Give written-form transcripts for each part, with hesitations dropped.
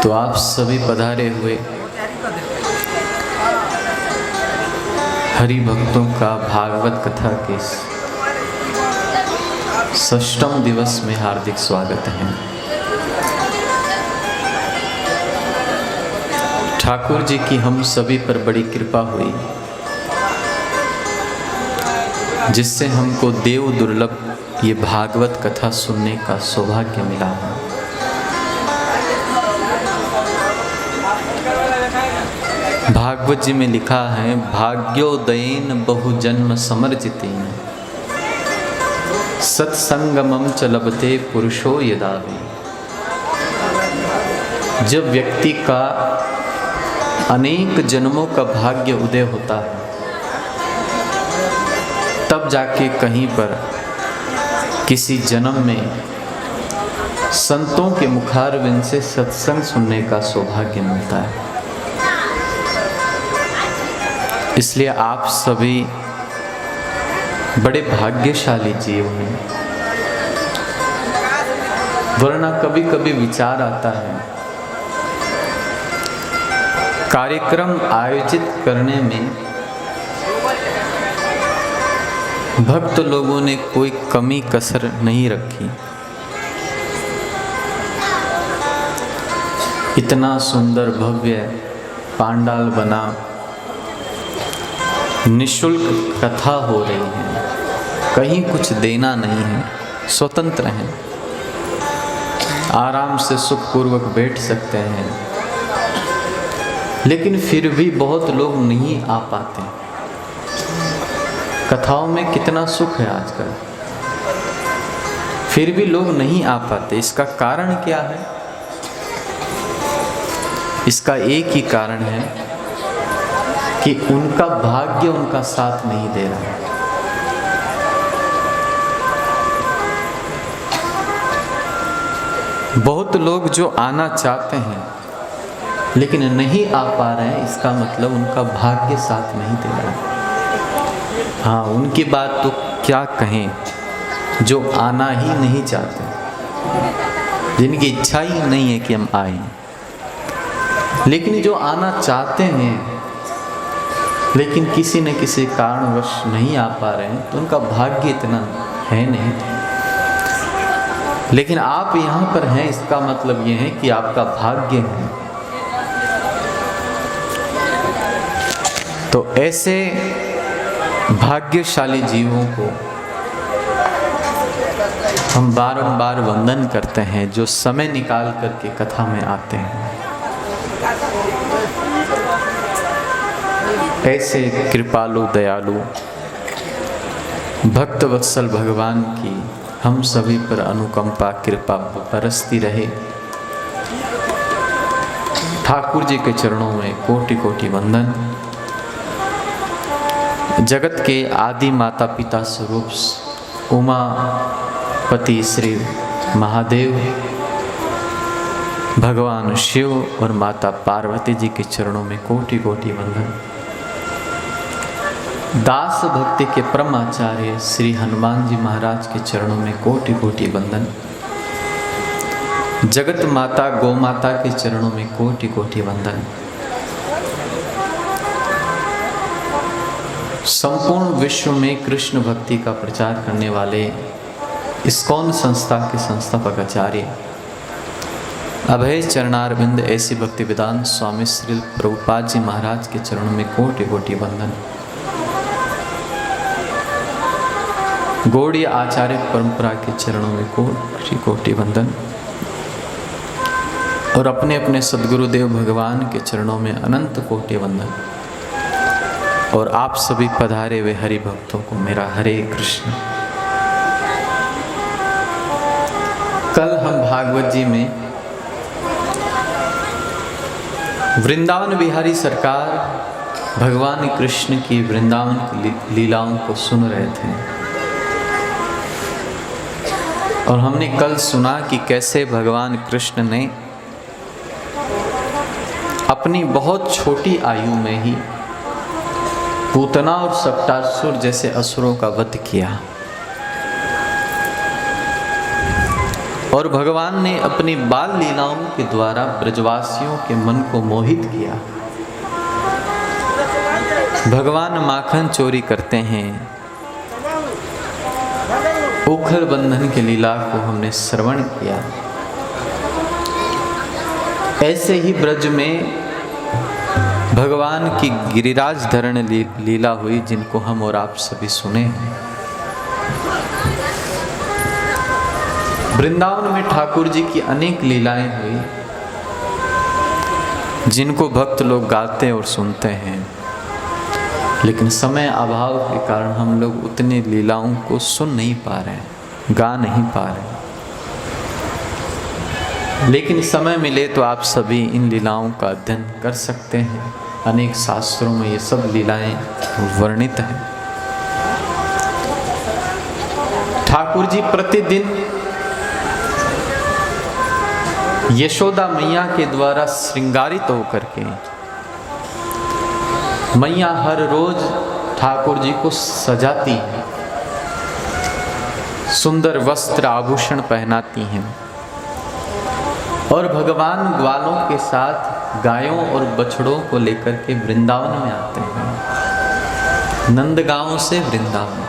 तो आप सभी पधारे हुए हरि भक्तों का भागवत कथा के षष्ठम दिवस में हार्दिक स्वागत है। ठाकुर जी की हम सभी पर बड़ी कृपा हुई, जिससे हमको देव दुर्लभ ये भागवत कथा सुनने का सौभाग्य मिला है। भागवत जी में लिखा है, भाग्योदयेन बहुजन्म समर्जितेन सत्संगमं च लभते पुरुषो यदावि। जब व्यक्ति का अनेक जन्मों का भाग्य उदय होता है, तब जाके कहीं पर किसी जन्म में संतों के मुखारविंद से सत्संग सुनने का सौभाग्य मिलता है। इसलिए आप सभी बड़े भाग्यशाली जीव हैं। वरना कभी कभी विचार आता है, कार्यक्रम आयोजित करने में भक्त लोगों ने कोई कमी कसर नहीं रखी। इतना सुंदर भव्य पांडाल बना, निशुल्क कथा हो रही है, कहीं कुछ देना नहीं है, स्वतंत्र हैं, आराम से सुखपूर्वक बैठ सकते हैं। लेकिन फिर भी बहुत लोग नहीं आ पाते। कथाओं में कितना सुख है आजकल, फिर भी लोग नहीं आ पाते। इसका कारण क्या है? इसका एक ही कारण है कि उनका भाग्य उनका साथ नहीं दे रहा है। बहुत लोग जो आना चाहते हैं लेकिन नहीं आ पा रहे हैं, इसका मतलब उनका भाग्य साथ नहीं दे रहा है। हाँ, उनकी बात तो क्या कहें, जो आना ही नहीं चाहते, जिनकी इच्छा ही नहीं है कि हम आए। लेकिन जो आना चाहते हैं लेकिन किसी न किसी कारणवश नहीं आ पा रहे हैं, तो उनका भाग्य इतना है नहीं। लेकिन आप यहाँ पर हैं, इसका मतलब ये है कि आपका भाग्य है। तो ऐसे भाग्यशाली जीवों को हम बारंबार वंदन करते हैं, जो समय निकाल करके कथा में आते हैं। ऐसे कृपालु दयालु भक्त वत्सल भगवान की हम सभी पर अनुकंपा कृपा बरसती रहे। ठाकुर जी के चरणों में कोटि कोटि वंदन। जगत के आदि माता पिता स्वरूप उमापति श्री महादेव भगवान शिव और माता पार्वती जी के चरणों में कोटि कोटि वंदन। दास भक्ति के परम आचार्य श्री हनुमान जी महाराज के चरणों में कोटि कोटि वंदन। जगत माता गौ माता के चरणों में कोटि कोटि वंदन। संपूर्ण विश्व में कृष्ण भक्ति का प्रचार करने वाले इस्कॉन संस्था के संस्थापक आचार्य अभय चरणारविंद ऐसी भक्ति वेदांत स्वामी श्री प्रभुपाद जी महाराज के चरणों में कोटि कोटि वंदन। गौड़ीय आचार्य परंपरा के चरणों में कोटि कोटि वंदन। और अपने अपने सद्गुरुदेव भगवान के चरणों में अनंत कोटि वंदन। और आप सभी पधारे हुए हरि भक्तों को मेरा हरे कृष्ण। कल हम भागवत जी में वृंदावन बिहारी सरकार भगवान कृष्ण की वृंदावन की लीलाओं को सुन रहे थे। और हमने कल सुना कि कैसे भगवान कृष्ण ने अपनी बहुत छोटी आयु में ही पूतना और सप्तासुर जैसे असुरों का वध किया। और भगवान ने अपनी बाल लीलाओं के द्वारा ब्रजवासियों के मन को मोहित किया। भगवान माखन चोरी करते हैं। उखल बंधन की लीला को हमने श्रवण किया। ऐसे ही ब्रज में भगवान की गिरिराज धरण लीला हुई, जिनको हम और आप सभी सुने हैं। वृंदावन में ठाकुर जी की अनेक लीलाएं हुई, जिनको भक्त लोग गाते और सुनते हैं, लेकिन समय अभाव के कारण हम लोग उतनी लीलाओं को सुन नहीं पा रहे हैं, गा नहीं पा रहे। लेकिन समय मिले तो आप सभी इन लीलाओं का अध्ययन कर सकते हैं। अनेक शास्त्रों में ये सब लीलाएं वर्णित हैं। ठाकुर जी प्रतिदिन यशोदा मैया के द्वारा श्रृंगारित होकर के, मैया हर रोज ठाकुर जी को सजाती हैं, सुंदर वस्त्र आभूषण पहनाती हैं, और भगवान ग्वालों के साथ गायों और बछड़ों को लेकर के वृंदावन में आते हैं, नंदगांव से वृंदावन।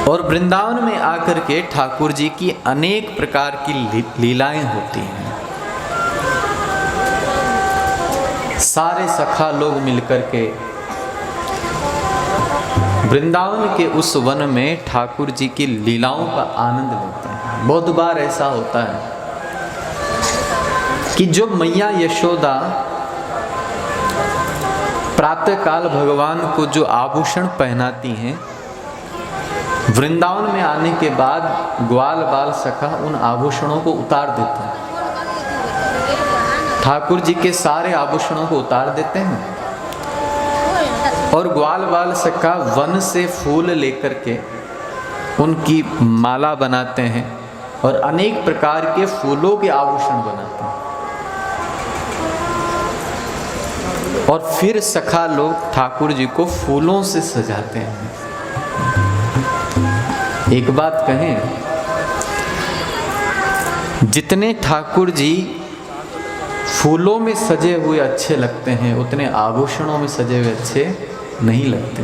और वृंदावन में आकर के ठाकुर जी की अनेक प्रकार की लीलाएं होती हैं। सारे सखा लोग मिलकर के वृंदावन के उस वन में ठाकुर जी की लीलाओं का आनंद लेते हैं। बहुत बार ऐसा होता है कि जो मैया यशोदा प्रातःकाल भगवान को जो आभूषण पहनाती हैं, वृंदावन में आने के बाद ग्वाल बाल सखा उन आभूषणों को उतार देते हैं। ठाकुर जी के सारे आभूषणों को उतार देते हैं और ग्वाल बाल सखा वन से फूल लेकर के उनकी माला बनाते हैं और अनेक प्रकार के फूलों के आभूषण बनाते हैं। और फिर सखा लोग ठाकुर जी को फूलों से सजाते हैं। एक बात कहें, जितने ठाकुर जी फूलों में सजे हुए अच्छे लगते हैं, उतने आभूषणों में सजे हुए अच्छे नहीं लगते।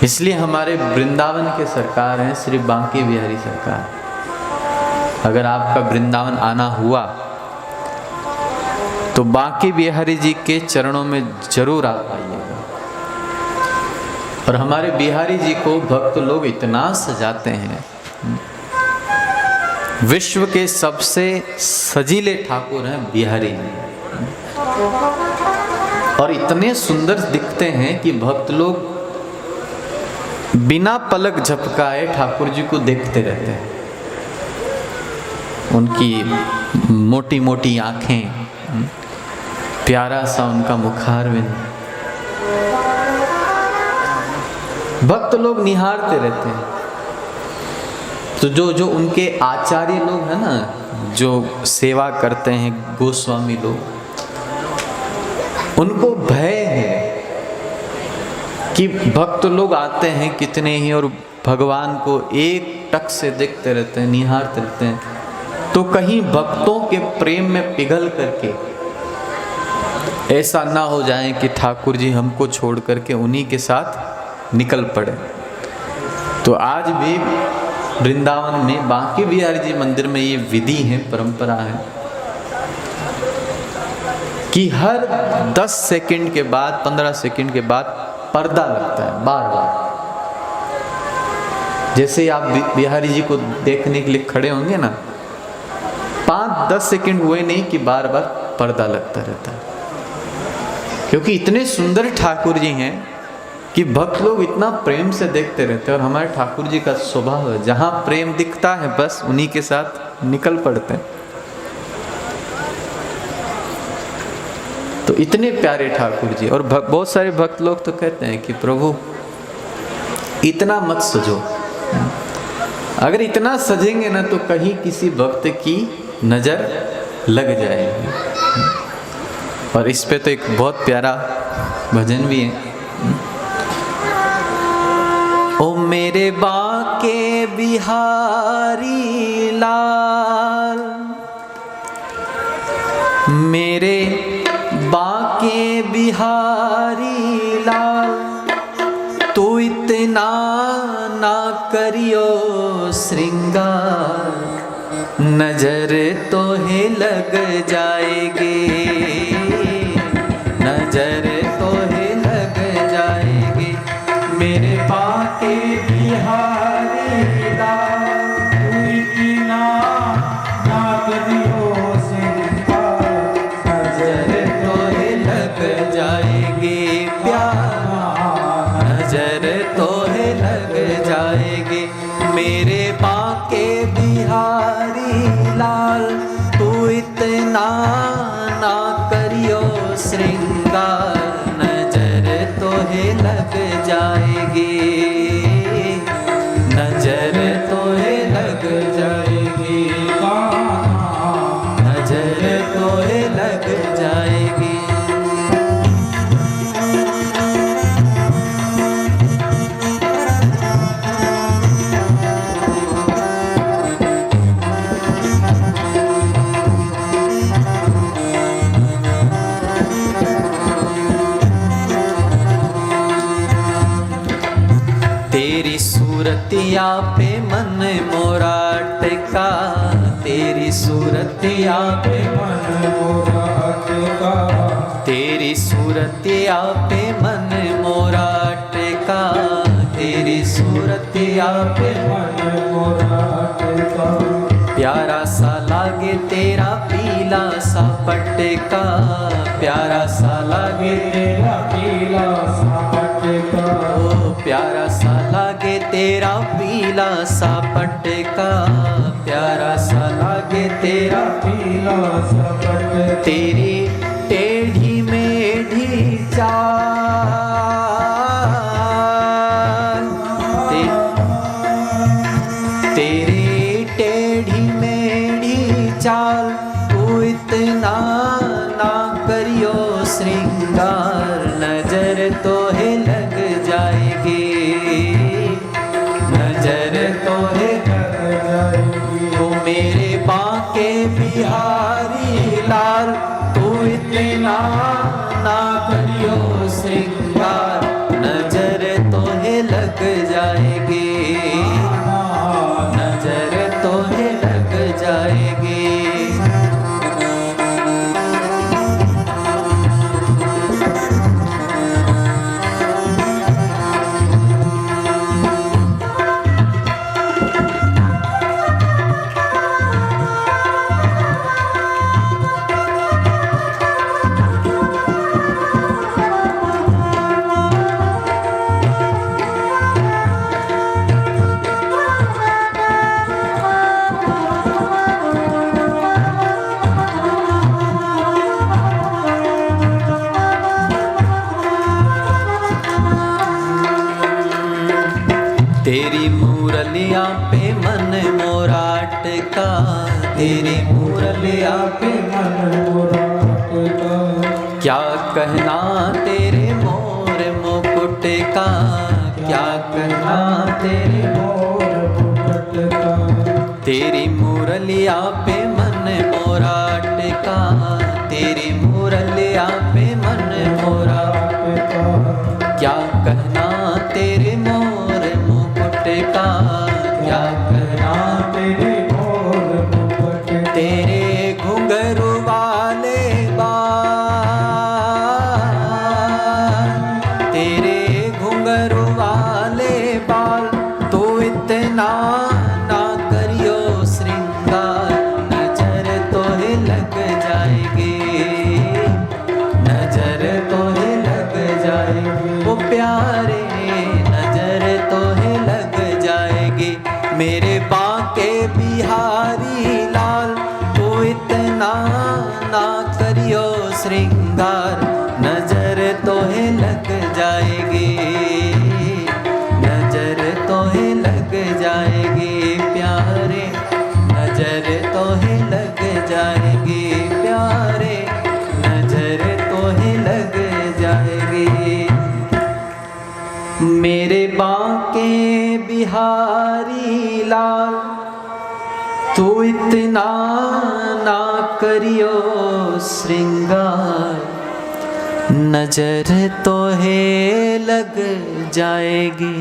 इसलिए हमारे वृंदावन के सरकार हैं श्री बांके बिहारी सरकार। अगर आपका वृंदावन आना हुआ तो बांके बिहारी जी के चरणों में जरूर आप आइएगा। और हमारे बिहारी जी को भक्त लोग इतना सजाते हैं, विश्व के सबसे सजीले ठाकुर हैं बिहारी जी, और इतने सुंदर दिखते हैं कि भक्त लोग बिना पलक झपकाए ठाकुर जी को देखते रहते हैं। उनकी मोटी मोटी आंखें, प्यारा सा उनका मुखारविंद, भक्त लोग निहारते रहते हैं। तो जो उनके आचार्य लोग हैं ना, जो सेवा करते हैं, गोस्वामी लोग, उनको भय है कि भक्त लोग आते हैं कितने ही और भगवान को एक टक से देखते रहते हैं, निहारते रहते हैं, तो कहीं भक्तों के प्रेम में पिघल करके ऐसा ना हो जाए कि ठाकुर जी हमको छोड़ करके उन्हीं के साथ निकल पड़े। तो आज भी वृंदावन में बांके बिहारी जी मंदिर में ये विधि है, परंपरा है कि हर 10 सेकंड के बाद, 15 सेकंड के बाद पर्दा लगता है बार बार। जैसे आप बिहारी जी को देखने के लिए खड़े होंगे ना, 5-10 सेकंड हुए नहीं कि बार बार पर्दा लगता रहता है, क्योंकि इतने सुंदर ठाकुर जी हैं कि भक्त लोग इतना प्रेम से देखते रहते हैं। और हमारे ठाकुर जी का स्वभाव है, जहाँ प्रेम दिखता है बस उन्हीं के साथ निकल पड़ते हैं। तो इतने प्यारे ठाकुर जी। और बहुत सारे भक्त लोग तो कहते हैं कि प्रभु इतना मत सजो, अगर इतना सजेंगे ना तो कहीं किसी भक्त की नजर लग जाएगी। और इस पे तो एक बहुत प्यारा भजन भी है, ओ मेरे बाके बिहारी लाल, मेरे बाके बिहारी लाल, तू इतना ना करियो श्रृंगार, नजर तो है लग जाएगी, नजर तो है लग जाएगी। मेरे बाके बिहारी लाल, तू इतना ना करियो श्रृंगार, नजर तो है लग जाएगी प्यार, नजर तो है लग जाएगी। मेरे बाके बिहारी लाल, तू इतना ना करियो श्रृंगार, नजर तो है लग जाएगी, नजर तो है लग जाएगी, नजर तो है लग जाएगी। तेरी सूरतिया पे मन मोरा टिका, तेरी सूरतिया पे मन मोरा टिका, तेरी सूरतिया पे मन मोरा टिका, तेरी सूरतिया पे मन मोरा टिका। प्यारा सा लागे तेरा पीला सा पटका, प्यारा सा लागे तेरा पीला सा पटका, ओ प्यारा सा लागे तेरा पीला सा पटका, प्यारा सा लागे तेरा पीला सा पटका। तेरी टेढ़ी मेढ़ी चाल, तेरी टेढ़ी मेढ़ी चाल, तू इतना ना करियो श्रृंगार, नजर तो है लग जाएगी, नजर तो है लग जाएगी। वो मेरे बाके बिहारी लाल, तू इतना ना करियो श्रृंगार, नजर तो है लग जाएगी, नजर तो है लग जाएगी। तेरी मुरलिया पे मन मोरा टिका, तेरी मुरलिया पे मन मोरा टिका। क्या कहना तेरे मोर मुकुट का, क्या कहना तेरे मोर मुकुट का। तेरी मुरलिया पे मन मोरा टिका, तेरी मुरलिया पे मन मोरा टिका। क्या कहना तेरे मोर मुकुट का, क्या कहना तेरे मोर मुकुट। तेरे घुंघरू वाले बाल, तेरे घुंघरू वाले बाल, तो इतना ना करियो श्रृंगार, नजर तो है लग जाएगी, नजर तो है लग जाएगी। वो प्यारे नजर तो है लग जाएगी। मेरे बाके बिहारी लाल, तो इतना ना करियो श्रृंगार, नजर तो है लग जाएगी, नजर तो है लग जाएगी। बिहारी लाल, तू इतना ना करियो श्रृंगार, नजर तो है लग जाएगी।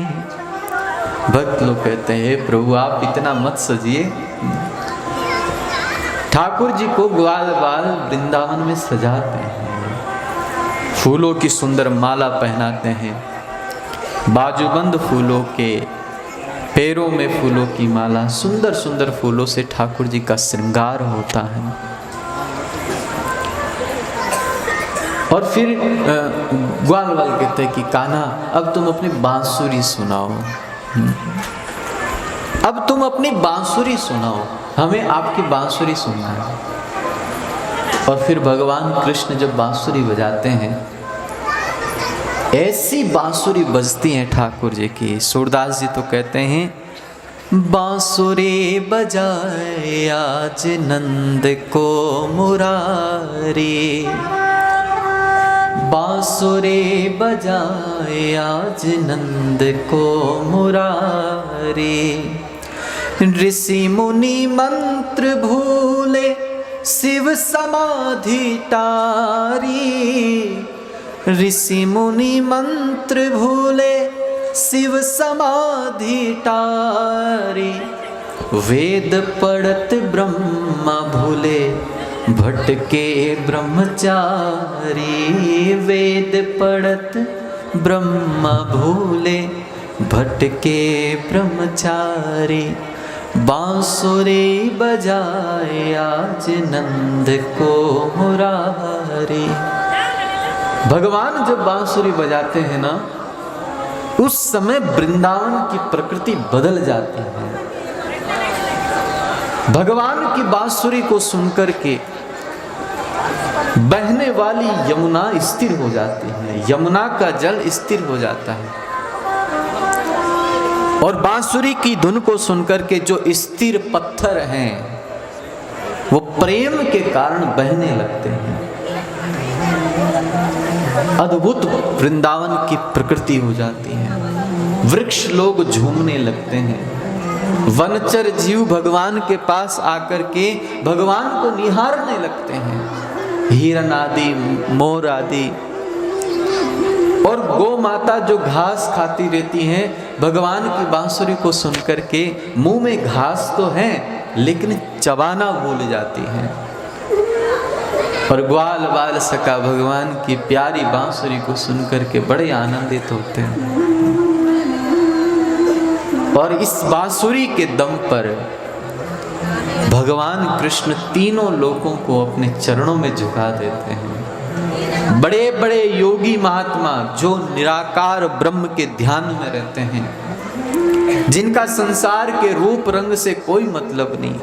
भक्त लोग कहते हैं प्रभु आप इतना मत सजिए। ठाकुर जी को ग्वाल बाल वृंदावन में सजाते हैं, फूलों की सुंदर माला पहनाते हैं, बाजूबंद फूलों के, पैरों में फूलों की माला, सुंदर सुंदर फूलों से ठाकुर जी का श्रृंगार होता है। और फिर ग्वाल बाल कहते हैं कि कान्हा अब तुम अपनी बांसुरी सुनाओ, अब तुम अपनी बांसुरी सुनाओ, हमें आपकी बांसुरी सुनना है। और फिर भगवान कृष्ण जब बांसुरी बजाते हैं, ऐसी बांसुरी बजती हैं ठाकुर जी की, सूरदास जी तो कहते हैं बांसुरी बजाए आज नंद को मुरारी, बांसुरी बजाए आज नंद को मुरारी, ऋषि मुनि मंत्र भूले शिव समाधि तारी, ऋषि मुनि मंत्र भूले शिव समाधि तारी, वेद पढ़त ब्रह्मा भूले भटके ब्रह्मचारी, वेद पढ़त ब्रह्मा भूले भटके ब्रह्मचारी, बांसुरी बजाए आज नंद को मुरारी। भगवान जब बांसुरी बजाते हैं ना, उस समय वृंदावन की प्रकृति बदल जाती है। भगवान की बांसुरी को सुनकर के बहने वाली यमुना स्थिर हो जाती है, यमुना का जल स्थिर हो जाता है। और बांसुरी की धुन को सुनकर के जो स्थिर पत्थर हैं वो प्रेम के कारण बहने लगते हैं। अद्भुत वृंदावन की प्रकृति हो जाती है, वृक्ष लोग झूमने लगते हैं, वनचर जीव भगवान के पास आकर के भगवान को निहारने लगते हैं, हिरन आदि, मोर आदि। और गौ माता जो घास खाती रहती हैं, भगवान की बांसुरी को सुनकर के मुंह में घास तो है लेकिन चबाना भूल जाती हैं। और ग्वाल बाल सखा भगवान की प्यारी बांसुरी को सुनकर के बड़े आनंदित होते हैं। और इस बांसुरी के दम पर भगवान कृष्ण तीनों लोगों को अपने चरणों में झुका देते हैं। बड़े बड़े योगी महात्मा जो निराकार ब्रह्म के ध्यान में रहते हैं, जिनका संसार के रूप रंग से कोई मतलब नहीं,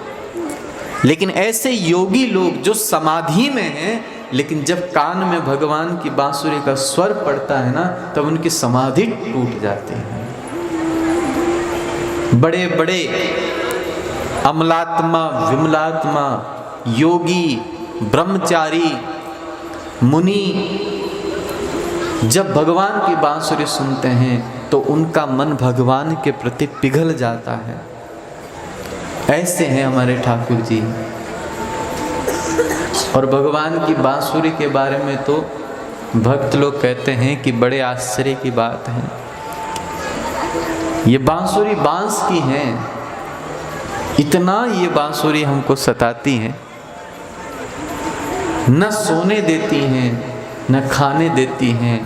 लेकिन ऐसे योगी लोग जो समाधि में हैं, लेकिन जब कान में भगवान की बांसुरी का स्वर पड़ता है ना, तब उनकी समाधि टूट जाती है। बड़े बड़े अमलात्मा, विमलात्मा, योगी, ब्रह्मचारी, मुनि जब भगवान की बांसुरी सुनते हैं तो उनका मन भगवान के प्रति पिघल जाता है। ऐसे हैं हमारे ठाकुर जी। और भगवान की बांसुरी के बारे में तो भक्त लोग कहते हैं कि बड़े आश्चर्य की बात है, ये बांसुरी बांस की है, इतना ये बांसुरी हमको सताती है, न सोने देती हैं न खाने देती हैं।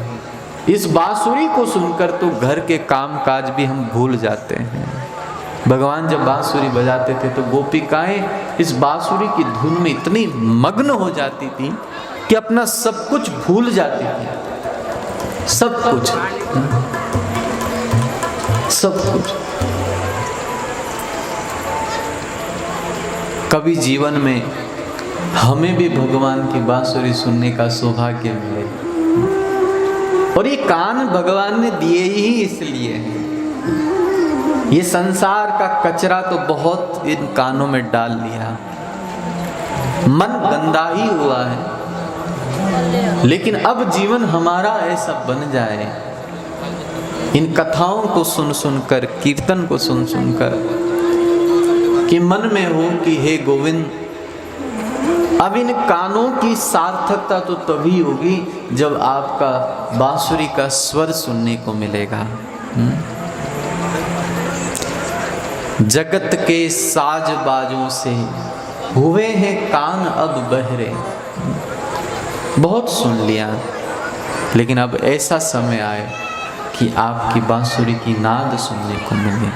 इस बांसुरी को सुनकर तो घर के काम काज भी हम भूल जाते हैं। भगवान जब बांसुरी बजाते थे तो गोपिकाएं इस बांसुरी की धुन में इतनी मग्न हो जाती थी कि अपना सब कुछ भूल जाती थी, सब कुछ, सब कुछ। कभी जीवन में हमें भी भगवान की बांसुरी सुनने का सौभाग्य मिले। और ये कान भगवान ने दिए ही इसलिए हैं। ये संसार का कचरा तो बहुत इन कानों में डाल लिया, मन गंदा ही हुआ है। लेकिन अब जीवन हमारा ऐसा बन जाए इन कथाओं को सुन सुनकर, कीर्तन को सुन सुनकर, कि मन में हो कि हे गोविंद, अब इन कानों की सार्थकता तो तभी होगी जब आपका बांसुरी का स्वर सुनने को मिलेगा। जगत के साज बाजों से हुए हैं कान अब बहरे। बहुत सुन लिया, लेकिन अब ऐसा समय आए कि आपकी बांसुरी की नाद सुनने को मिले।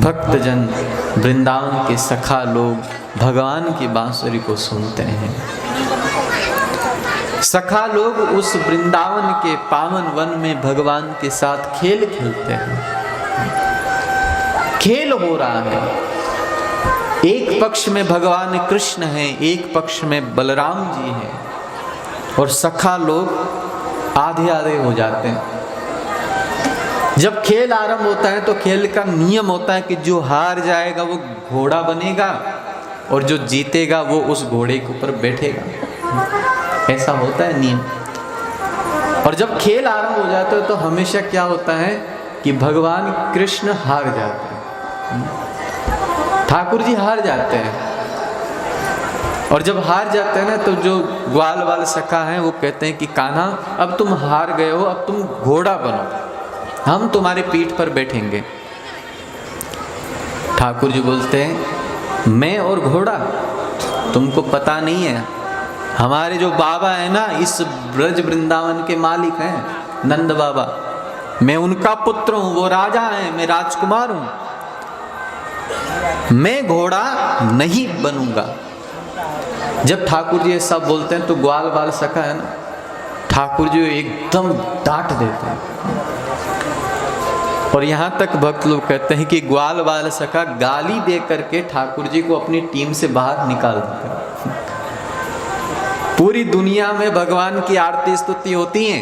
भक्तजन, वृंदावन के सखा लोग भगवान की बांसुरी को सुनते हैं। सखा लोग उस वृंदावन के पावन वन में भगवान के साथ खेल खेलते हैं। खेल हो रहा है, एक पक्ष में भगवान कृष्ण हैं, एक पक्ष में बलराम जी हैं, और सखा लोग आधे आधे हो जाते हैं। जब खेल आरंभ होता है तो खेल का नियम होता है कि जो हार जाएगा वो घोड़ा बनेगा और जो जीतेगा वो उस घोड़े के ऊपर बैठेगा। ऐसा होता है नियम। और जब खेल आरंभ हो जाता है तो हमेशा क्या होता है कि भगवान कृष्ण हार जाते हैं, ठाकुर जी हार जाते हैं। और जब हार जाते हैं ना तो जो ग्वाल वाले सखा हैं वो कहते हैं कि कान्हा, अब तुम हार गए हो, अब तुम घोड़ा बनो, हम तुम्हारे पीठ पर बैठेंगे। ठाकुर जी बोलते हैं, मैं और घोड़ा, तुमको पता नहीं है, हमारे जो बाबा है ना, इस ब्रज वृंदावन के मालिक हैं, नंद बाबा, मैं उनका पुत्र हूं, वो राजा हैं, मैं राजकुमार हूं, मैं घोड़ा नहीं बनूंगा। जब ठाकुर जी ये सब बोलते हैं तो ग्वाल बाल सखा है ना, ठाकुर जी एकदम डांट देते हैं। और यहाँ तक भक्त लोग कहते हैं कि ग्वाल बाल सखा गाली दे करके ठाकुर जी को अपनी टीम से बाहर निकाल देते हैं। पूरी दुनिया में भगवान की आरती स्तुति होती है,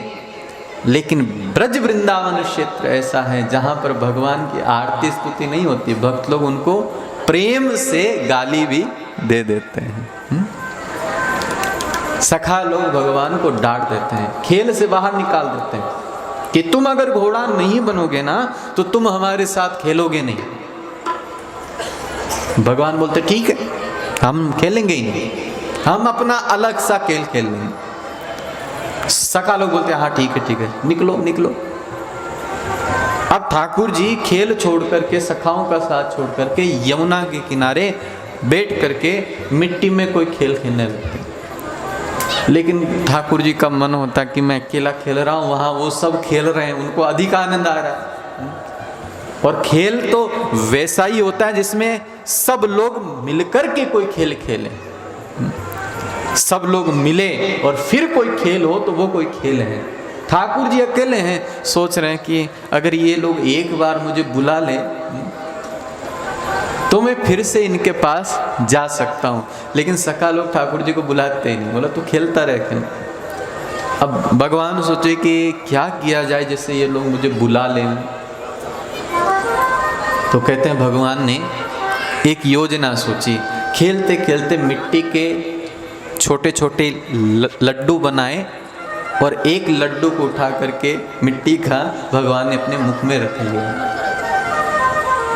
लेकिन ब्रज वृंदावन क्षेत्र ऐसा है जहाँ पर भगवान की आरती स्तुति नहीं होती, भक्त लोग उनको प्रेम से गाली भी दे देते हैं। सखा लोग भगवान को डांट देते हैं, खेल से बाहर निकाल देते हैं कि तुम अगर घोड़ा नहीं बनोगे ना तो तुम हमारे साथ खेलोगे नहीं। भगवान बोलते ठीक है, हम खेलेंगे ही नहीं, हम अपना अलग सा खेल खेल लेंगे। सखा लोग बोलते हैं हाँ ठीक है, निकलो निकलो। अब ठाकुर जी खेल छोड़ करके, सखाओं का साथ छोड़ करके यमुना के किनारे बैठ करके मिट्टी में कोई खेल खेलने लगते। लेकिन ठाकुर जी का मन होता कि मैं अकेला खेल रहा हूँ, वहाँ वो सब खेल रहे हैं, उनको अधिक आनंद आ रहा है। और खेल तो वैसा ही होता है जिसमें सब लोग मिलकर के कोई खेल खेलें, सब लोग मिले और फिर कोई खेल हो तो वो कोई खेल है। ठाकुर जी अकेले हैं, सोच रहे हैं कि अगर ये लोग एक बार मुझे बुला लें तो मैं फिर से इनके पास जा सकता हूँ। लेकिन सखा लोग ठाकुर जी को बुलाते ही नहीं, बोला तू खेलता रहे खेल। अब भगवान सोचे कि क्या किया जाए जैसे ये लोग मुझे बुला लें। तो कहते हैं भगवान ने एक योजना सोची। खेलते खेलते मिट्टी के छोटे छोटे लड्डू बनाए और एक लड्डू को उठा करके मिट्टी का भगवान ने अपने मुख में रख लिया।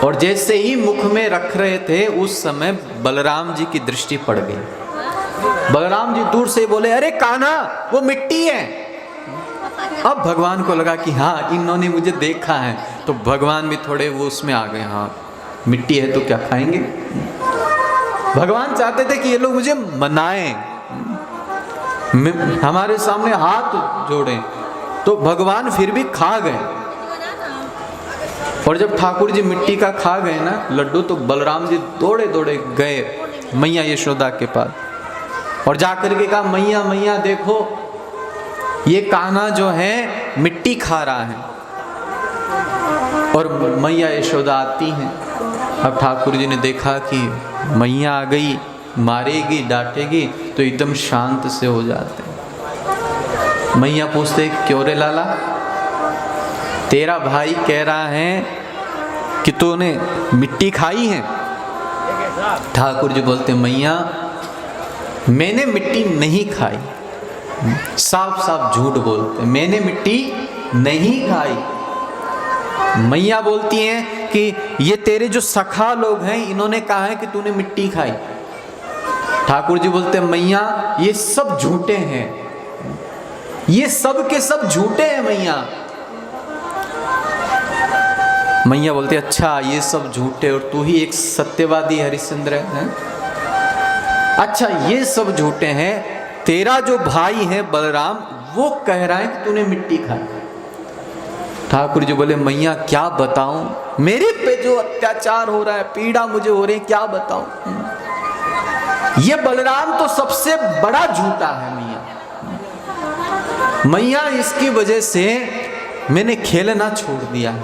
और जैसे ही मुख में रख रहे थे उस समय बलराम जी की दृष्टि पड़ गई। बलराम जी दूर से बोले, अरे कान्हा वो मिट्टी है। अब भगवान को लगा कि हाँ इन्होंने मुझे देखा है, तो भगवान भी थोड़े वो उसमें आ गए, हाँ मिट्टी है तो क्या खाएंगे। भगवान चाहते थे कि ये लोग मुझे मनाएं, हमारे सामने हाथ जोड़ें, तो भगवान फिर भी खा गए। और जब ठाकुर जी मिट्टी का खा गए ना लड्डू, तो बलराम जी दौड़े दौड़े गए मैया यशोदा के पास और जाकर के कहा, मैया मैया देखो ये कान्हा जो है मिट्टी खा रहा है। और मैया यशोदा आती हैं। अब ठाकुर जी ने देखा कि मैया आ गई, मारेगी डांटेगी, तो एकदम शांत से हो जाते हैं। मैया पूछते, क्यों रे लाला, तेरा भाई कह रहा है कि तूने मिट्टी खाई है। ठाकुर जी बोलते, मैया मैंने मिट्टी नहीं खाई। साफ साफ झूठ बोलते, मैंने मिट्टी नहीं खाई। मैया बोलती हैं कि ये तेरे जो सखा लोग हैं इन्होंने कहा है कि तूने मिट्टी खाई। ठाकुर जी बोलते हैं मैया ये सब झूठे हैं, ये सब के सब झूठे हैं मैया। मैया बोलती अच्छा ये सब झूठे और तू ही एक सत्यवादी हरिश्चंद्र है। अच्छा ये सब झूठे हैं, तेरा जो भाई है बलराम वो कह रहा है कि तूने मिट्टी खाई। ठाकुर जी बोले मैया क्या बताऊं, मेरे पे जो अत्याचार हो रहा है, पीड़ा मुझे हो रही है, क्या बताऊं। ये बलराम तो सबसे बड़ा झूठा है मैया। मैया इसकी वजह से मैंने खेलना छोड़ दिया है,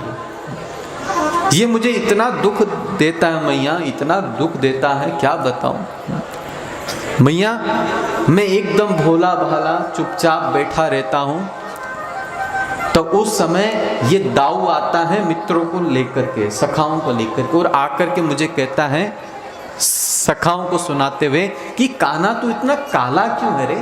ये मुझे इतना दुख देता है मैया, इतना दुख देता है क्या बताऊं। मैया मैं एकदम भोला भाला चुपचाप बैठा रहता हूं, तो उस समय ये दाऊ आता है मित्रों को लेकर के, सखाओं को लेकर के, और आकर के मुझे कहता है सखाओं को सुनाते हुए कि कान्हा तू इतना काला क्यों है रे।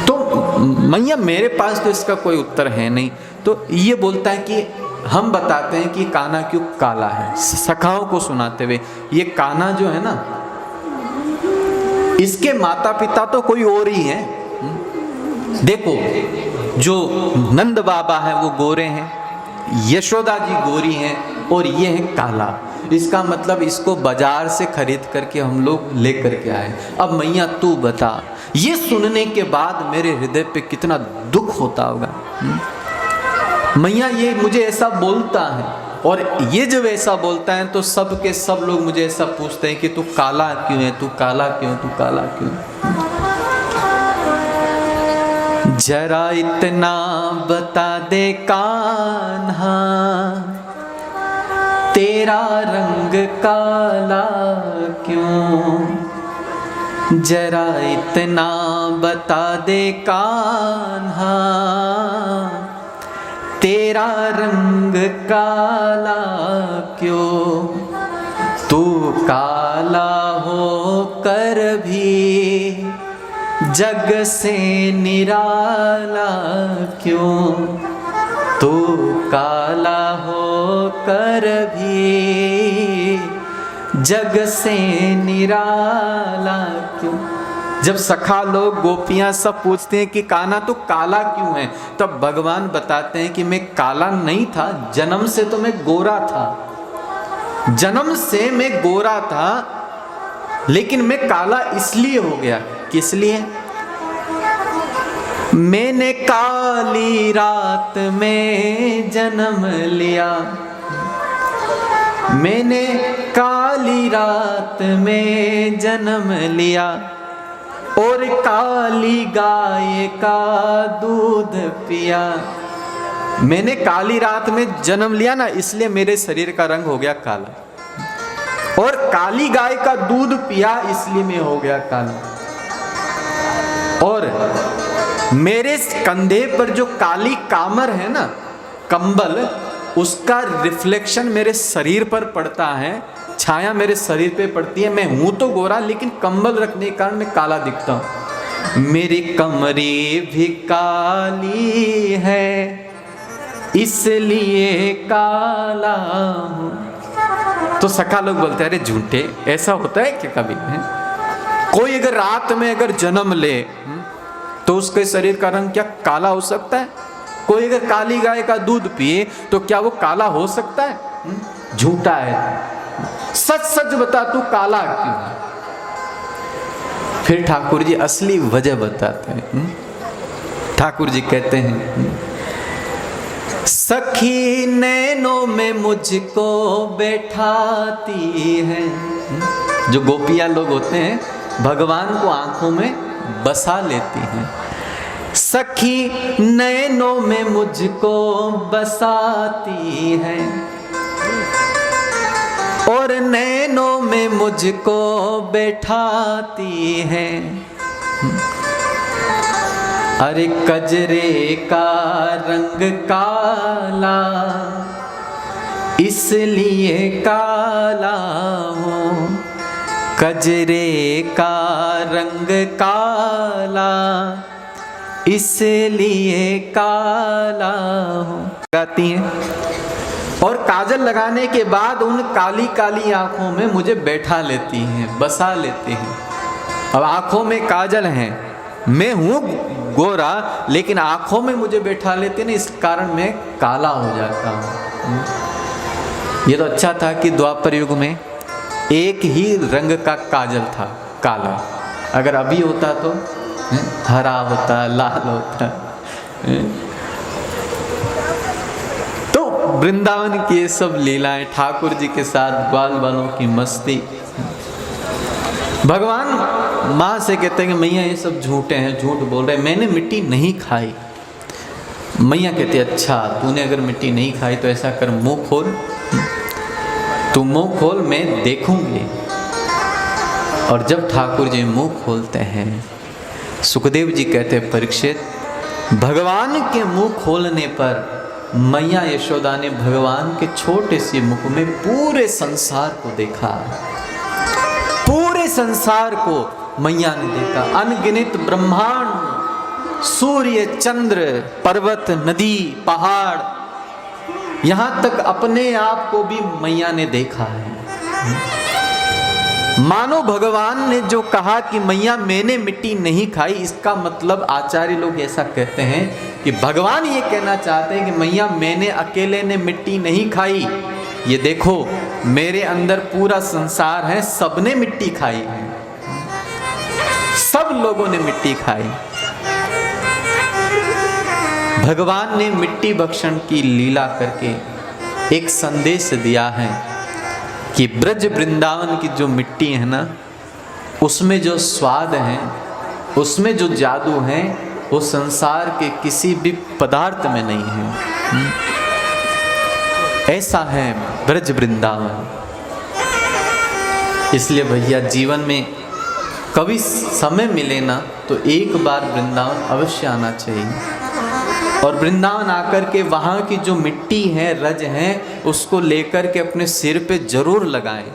तो मैया मेरे पास तो इसका कोई उत्तर है नहीं, तो ये बोलता है कि हम बताते हैं कि कान्हा क्यों काला है, सखाओं को सुनाते हुए। ये कान्हा जो है ना, इसके माता पिता तो कोई और ही है। देखो जो नंद बाबा है वो गोरे हैं, यशोदा जी गोरी हैं, और ये है काला। इसका मतलब इसको बाजार से खरीद करके हम लोग लेकर के आए। अब मैया तू बता, ये सुनने के बाद मेरे हृदय पे कितना दुख होता होगा। मैया ये मुझे ऐसा बोलता है, और ये जब ऐसा बोलता है तो सब के सब लोग मुझे ऐसा पूछते हैं कि तू काला क्यों है, तू काला क्यों, तू काला क्यों। जरा इतना बता दे कान्हा तेरा रंग काला क्यों, जरा इतना बता दे कान्हा तेरा रंग काला क्यों, तू काला हो कर भी जग से निराला क्यों, तू काला हो कर भी जग से निराला क्यों। जब सखा लोग गोपियां सब पूछते हैं कि कान्हा तो काला क्यों है, तब भगवान बताते हैं कि मैं काला नहीं था, जन्म से तो मैं गोरा था, जन्म से मैं गोरा था, लेकिन मैं काला इसलिए हो गया। किस लिए? मैंने काली रात में जन्म लिया, मैंने काली रात में जन्म लिया, और काली गाय का दूध पिया। मैंने काली रात में जन्म लिया ना, इसलिए मेरे शरीर का रंग हो गया काला, और काली गाय का दूध पिया इसलिए मैं हो गया काला। और मेरे कंधे पर जो काली कामर है ना, कंबल, उसका रिफ्लेक्शन मेरे शरीर पर पड़ता है, छाया मेरे शरीर पे पड़ती है। मैं हूं तो गोरा, लेकिन कंबल रखने के कारण मैं काला दिखता हूं। मेरी कमरे भी काली है इसलिए काला हूं। तो सखा लोग बोलते हैं अरे झूठे, ऐसा होता है क्या कभी है? कोई अगर रात में अगर जन्म ले तो उसके शरीर का रंग क्या काला हो सकता है? कोई अगर काली गाय का दूध पिए तो क्या वो काला हो सकता है? झूठा है। सच सच बता तू काला क्यों है? फिर ठाकुर जी असली वजह बताते हैं। ठाकुर जी कहते हैं, सखी नैनों में मुझको बैठाती है। जो गोपियां लोग होते हैं भगवान को आंखों में बसा लेती हैं। सखी नैनों में मुझको बसाती है, और नैनों में मुझको बैठाती है। अरे कजरे का रंग काला इसलिए काला हूँ, कजरे का रंग काला इसलिए काला हूँ गाती हैं। और काजल लगाने के बाद उन काली काली आंखों में मुझे बैठा लेती हैं, बसा लेती हैं। अब आंखों में काजल हैं, मैं हूँ गोरा, लेकिन आंखों में मुझे बैठा लेते हैं, इस कारण मैं काला हो जाता हूँ। ये तो अच्छा था कि द्वापर युग में एक ही रंग का काजल था, काला। अगर अभी होता तो हरा होता, लाल होता। तो वृंदावन की ये सब लीलाएं, ठाकुर जी के साथ ग्वाल बालों की मस्ती। भगवान माँ से कहते हैं कि मैया ये सब झूठे हैं, झूठ बोल रहे हैं, मैंने मिट्टी नहीं खाई। मैया कहती अच्छा, तूने अगर मिट्टी नहीं खाई तो ऐसा कर, मुंह खोल, तू मुंह खोल, मैं देखूंगी। और जब ठाकुर जी मुंह खोलते हैं, सुखदेव जी कहते हैं परीक्षित, भगवान के मुंह खोलने पर मैया यशोदा ने भगवान के छोटे से मुख में पूरे संसार को देखा। पूरे संसार को मैया ने देखा, अनगिनत ब्रह्मांड, सूर्य, चंद्र, पर्वत, नदी, पहाड़, यहां तक अपने आप को भी मैया ने देखा है। मानो भगवान ने जो कहा कि मैया मैंने मिट्टी नहीं खाई, इसका मतलब आचार्य लोग ऐसा कहते हैं कि भगवान ये कहना चाहते हैं कि मैया मैंने अकेले ने मिट्टी नहीं खाई, ये देखो मेरे अंदर पूरा संसार है, सबने मिट्टी खाई है, सब लोगों ने मिट्टी खाई। भगवान ने मिट्टी भक्षण की लीला करके एक संदेश दिया है कि ब्रज वृंदावन की जो मिट्टी है ना, उसमें जो स्वाद है, उसमें जो जादू है, वो संसार के किसी भी पदार्थ में नहीं है। ऐसा है ब्रज वृंदावन। इसलिए भैया जीवन में कभी समय मिले ना तो एक बार वृंदावन अवश्य आना चाहिए। और वृंदावन आकर के वहाँ की जो मिट्टी है, रज है, उसको लेकर के अपने सिर पे जरूर लगाएं।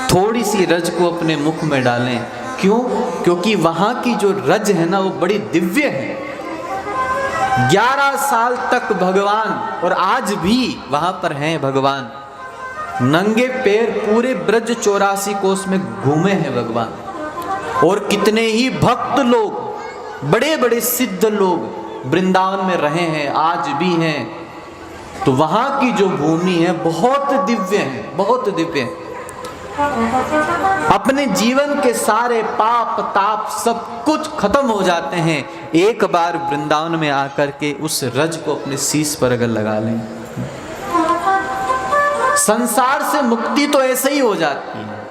थोड़ी सी रज को अपने मुख में डालें। क्यों? क्योंकि वहाँ की जो रज है ना, वो बड़ी दिव्य है। 11 साल तक भगवान, और आज भी वहाँ पर हैं भगवान, नंगे पैर पूरे ब्रज 84 कोस में घूमे हैं भगवान। और कितने ही भक्त लोग, बड़े बड़े सिद्ध लोग वृंदावन में रहे हैं, आज भी हैं। तो वहाँ की जो भूमि है बहुत दिव्य है, बहुत दिव्य है। अपने जीवन के सारे पाप ताप सब कुछ खत्म हो जाते हैं एक बार वृंदावन में आकर के उस रज को अपने शीश पर अगर लगा लें। संसार से मुक्ति तो ऐसे ही हो जाती है।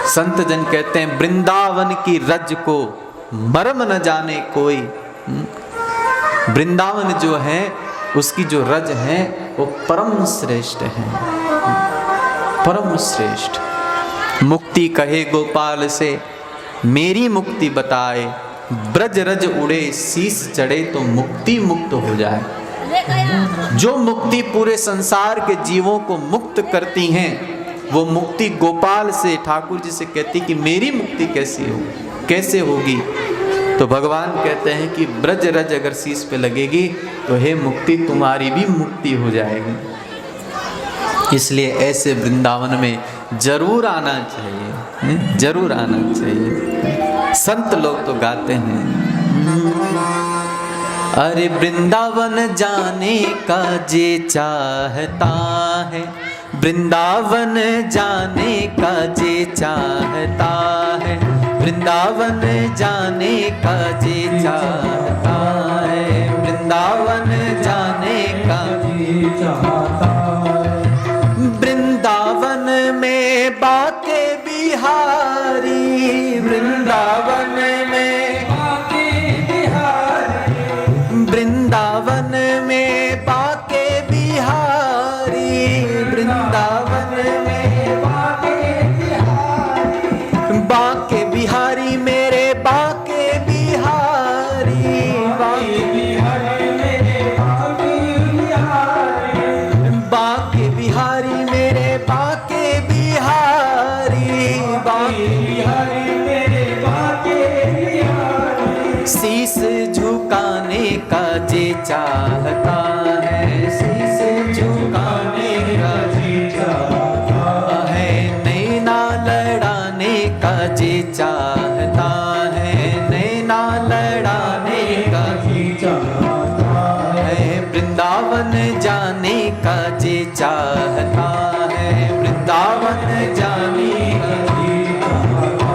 संत जन कहते हैं वृंदावन की रज को मर्म न जाने कोई। वृंदावन जो है उसकी जो रज है वो परम श्रेष्ठ है, परम श्रेष्ठ। मुक्ति कहे गोपाल से मेरी मुक्ति बताए, ब्रज रज उड़े शीश चढ़े तो मुक्ति मुक्त हो जाए। जो मुक्ति पूरे संसार के जीवों को मुक्त करती हैं, वो मुक्ति गोपाल से, ठाकुर जी से कहती कि मेरी मुक्ति कैसी हो, कैसे होगी। तो भगवान कहते हैं कि ब्रज रज अगर शीश पे लगेगी तो हे मुक्ति तुम्हारी भी मुक्ति हो जाएगी। इसलिए ऐसे वृंदावन में जरूर आना चाहिए, जरूर आना चाहिए। संत लोग तो गाते हैं, अरे वृंदावन जाने का जे चाहता है, वृंदावन जाने का जे चाहता है, वृंदावन जाने का जे चाहता है, वृंदावन जाने का जे चाहता है। वृंदावन में बाके बिहारी, वृंदावन में बाके बिहारी, वृंदावन में बाके बिहारी, वृंदावन में बाके बिहारी, मेरे बाके बिहारी, बाके बिहारी मेरे बाके बिहारी, वृंदावन जाने का जे चाहता है, वृंदावन जाने का जे चाहता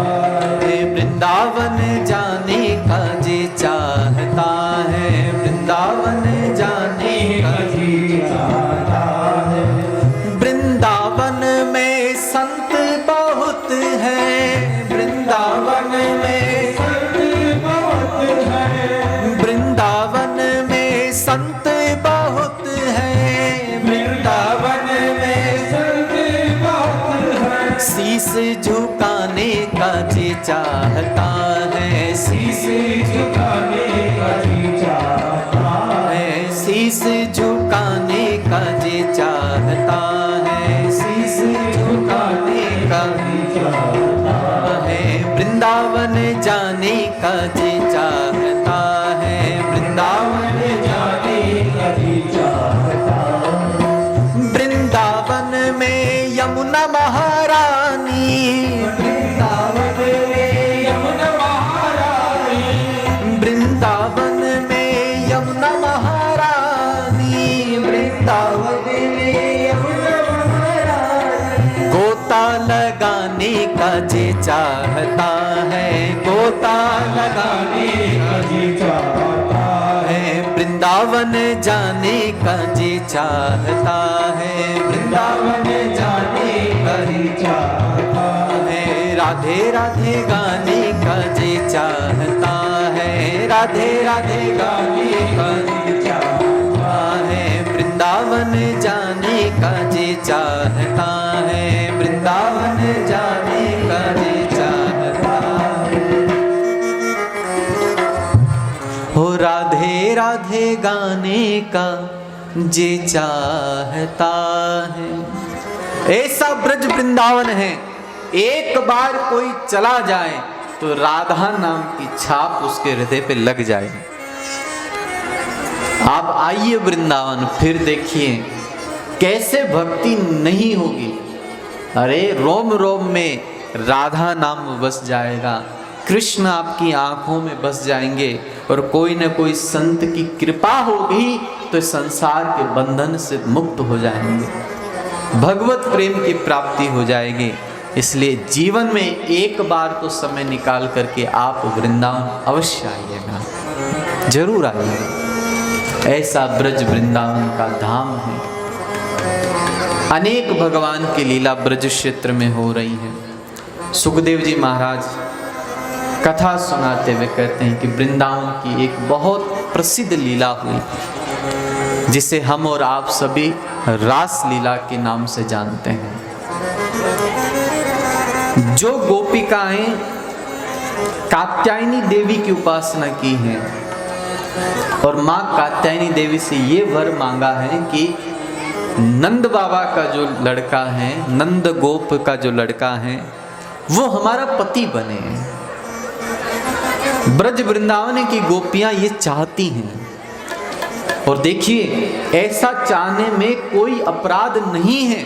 है, वृंदावन जाने का जे चाहता है, वृंदावन जाने का जे चाहता है। वृंदावन में संत बहुत हैं, वृंदावन में संत बहुत हैं, वृंदावन में संत बहुत हैं, वृंदावन में संत बहुत हैं। शीश झुकाने का जे चाहता है, शीश झुकाने का जे चाहता है, शीश झुकाने का जे चाहता है, शीश झुकाने का जे चाहता है। वृंदावन जाने का जे चाहता है, वृंदावन जाने का जे चाहता है। वृंदावन में यमुना महारानी, वृंदावन में यमुना महारानी, वृंदावन में यमुना महारानी, वृंदावन में यमुना महारानी। गोता लगाने का जे चाहता है, गोता लगाने का जे चाहता है। वृंदावन जाने का जे चाहता है, वृंदावन जाने का जे चाहता है। राधे राधे गाने का जे चाहता है, राधे राधे गाने का जे चाहता है। वृंदावन जाने का जे चाहता है, वृंदावन जाने का जे चाहता है। हो राधे राधे गाने का जे चाहता है। ऐसा ब्रज वृंदावन है, एक बार कोई चला जाए तो राधा नाम की छाप उसके हृदय पे लग जाए। आप आइए वृंदावन, फिर देखिए कैसे भक्ति नहीं होगी। अरे रोम रोम में राधा नाम बस जाएगा, कृष्ण आपकी आंखों में बस जाएंगे, और कोई न कोई संत की कृपा होगी तो संसार के बंधन से मुक्त हो जाएंगे, भगवत प्रेम की प्राप्ति हो जाएगी। इसलिए जीवन में एक बार तो समय निकाल करके आप वृंदावन अवश्य आइएगा, जरूर आइएगा। ऐसा ब्रज वृंदावन का धाम है। अनेक भगवान की लीला ब्रज क्षेत्र में हो रही है। सुखदेव जी महाराज कथा सुनाते हुए कहते हैं कि वृंदावन की एक बहुत प्रसिद्ध लीला हुई, जिसे हम और आप सभी रास लीला के नाम से जानते हैं। जो गोपिकाएं कात्यायनी देवी की उपासना की हैं और माँ कात्यायनी देवी से ये वर मांगा है कि नंद बाबा का जो लड़का है, नंद गोप का जो लड़का है, वो हमारा पति बने। ब्रज वृंदावन की गोपियां ये चाहती हैं, और देखिए ऐसा चाहने में कोई अपराध नहीं है।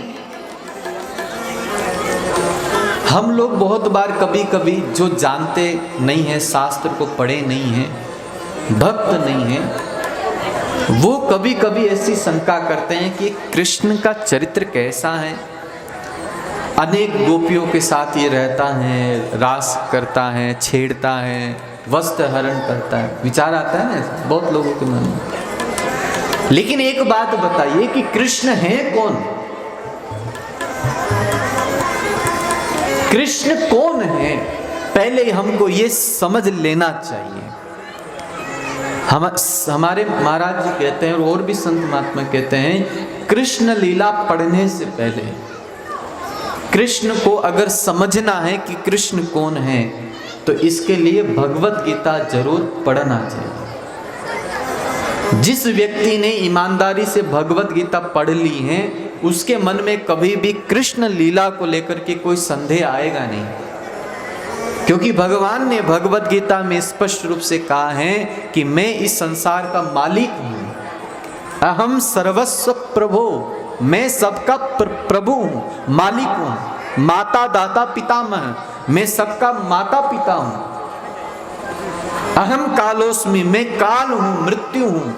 हम लोग बहुत बार कभी कभी जो जानते नहीं है, शास्त्र को पढ़े नहीं है, भक्त नहीं है, वो कभी कभी ऐसी शंका करते हैं कि कृष्ण का चरित्र कैसा है। अनेक गोपियों के साथ ये रहता है, रास करता है, छेड़ता है, वस्त्र हरण करता है। विचार आता है ना बहुत लोगों के मन में। लेकिन एक बात बताइए कि कृष्ण है कौन? कृष्ण कौन है? पहले हमको ये समझ लेना चाहिए। हमारे महाराज जी कहते हैं और भी संत महात्मा कहते हैं, कृष्ण लीला पढ़ने से पहले कृष्ण को अगर समझना है कि कृष्ण कौन है, तो इसके लिए भगवत गीता जरूर पढ़ना चाहिए। जिस व्यक्ति ने ईमानदारी से भगवत गीता पढ़ ली है, उसके मन में कभी भी कृष्ण लीला को लेकर के कोई संदेह आएगा नहीं, क्योंकि भगवान ने भगवत गीता में स्पष्ट रूप से कहा है कि मैं इस संसार का मालिक हूँ, अहम सर्वस्व प्रभो, मैं सबका प्रभु हूँ, मालिक हूँ, माता दाता पितामह, मैं सबका माता पिता हूँ। अहम कालोस्मि, मैं काल हूँ, मृत्यु हूँ।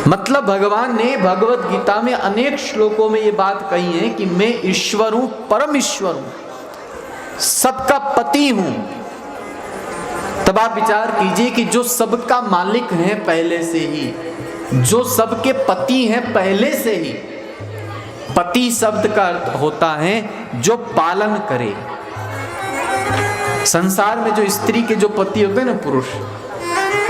मतलब भगवान ने भगवत गीता में अनेक श्लोकों में ये बात कही है कि मैं ईश्वर हूं, परम ईश्वर हूं, सबका पति हूं। तब आप विचार कीजिए कि जो सबका मालिक है पहले से ही, जो सबके पति हैं पहले से ही, पति शब्द का अर्थ होता है जो पालन करे। संसार में जो स्त्री के जो पति होते हैं ना, पुरुष,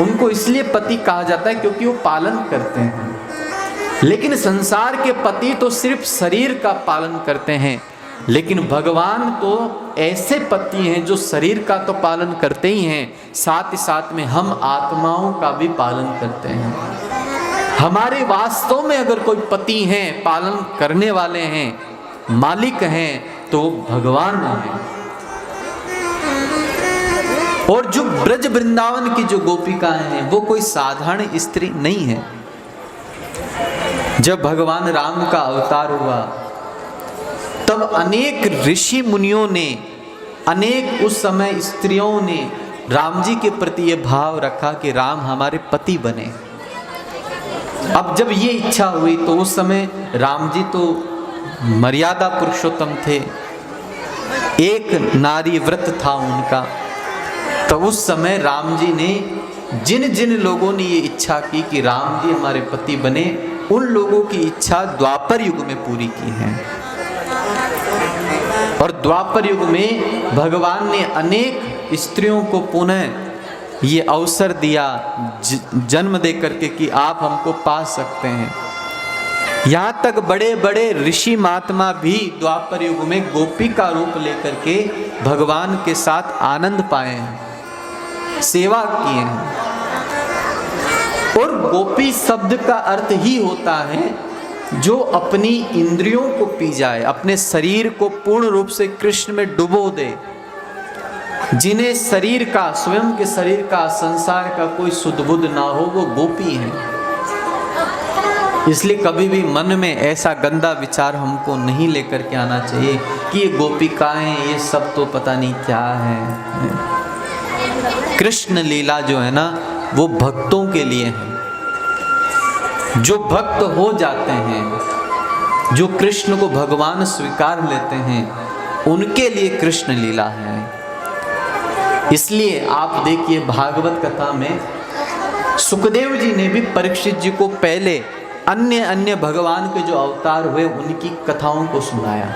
उनको इसलिए पति कहा जाता है क्योंकि वो पालन करते हैं। लेकिन संसार के पति तो सिर्फ शरीर का पालन करते हैं, लेकिन भगवान तो ऐसे पति हैं जो शरीर का तो पालन करते ही हैं, साथ ही साथ में हम आत्माओं का भी पालन करते हैं। हमारे वास्तव में अगर कोई पति हैं, पालन करने वाले हैं, मालिक हैं, तो भगवान हैं। और जो ब्रज वृंदावन की जो गोपिकाएं हैं वो कोई साधारण स्त्री नहीं है। जब भगवान राम का अवतार हुआ तब अनेक ऋषि मुनियों ने, अनेक उस समय स्त्रियों ने राम जी के प्रति ये भाव रखा कि राम हमारे पति बने। अब जब ये इच्छा हुई तो उस समय राम जी तो मर्यादा पुरुषोत्तम थे, एक नारी व्रत था उनका। तो उस समय राम जी ने जिन जिन लोगों ने ये इच्छा की कि राम जी हमारे पति बने, उन लोगों की इच्छा द्वापर युग में पूरी की है। और द्वापर युग में भगवान ने अनेक स्त्रियों को पुनः ये अवसर दिया जन्म दे करके कि आप हमको पा सकते हैं। यहाँ तक बड़े बड़े ऋषि महात्मा भी द्वापर युग में गोपी का रूप लेकर के भगवान के साथ आनंद पाए हैं, सेवा किए हैं। और गोपी शब्द का अर्थ ही होता है जो अपनी इंद्रियों को पी जाए, अपने शरीर को पूर्ण रूप से कृष्ण में डुबो दे, जिन्हें शरीर का, स्वयं के शरीर का, संसार का कोई सुध बुध ना हो, वो गोपी हैं। इसलिए कभी भी मन में ऐसा गंदा विचार हमको नहीं लेकर के आना चाहिए कि ये गोपिकाएं, ये सब तो पता नहीं क्या है। कृष्ण लीला जो है ना वो भक्तों के लिए है। जो भक्त हो जाते हैं, जो कृष्ण को भगवान स्वीकार लेते हैं, उनके लिए कृष्ण लीला है। इसलिए आप देखिए भागवत कथा में सुखदेव जी ने भी परीक्षित जी को पहले अन्य अन्य भगवान के जो अवतार हुए उनकी कथाओं को सुनाया,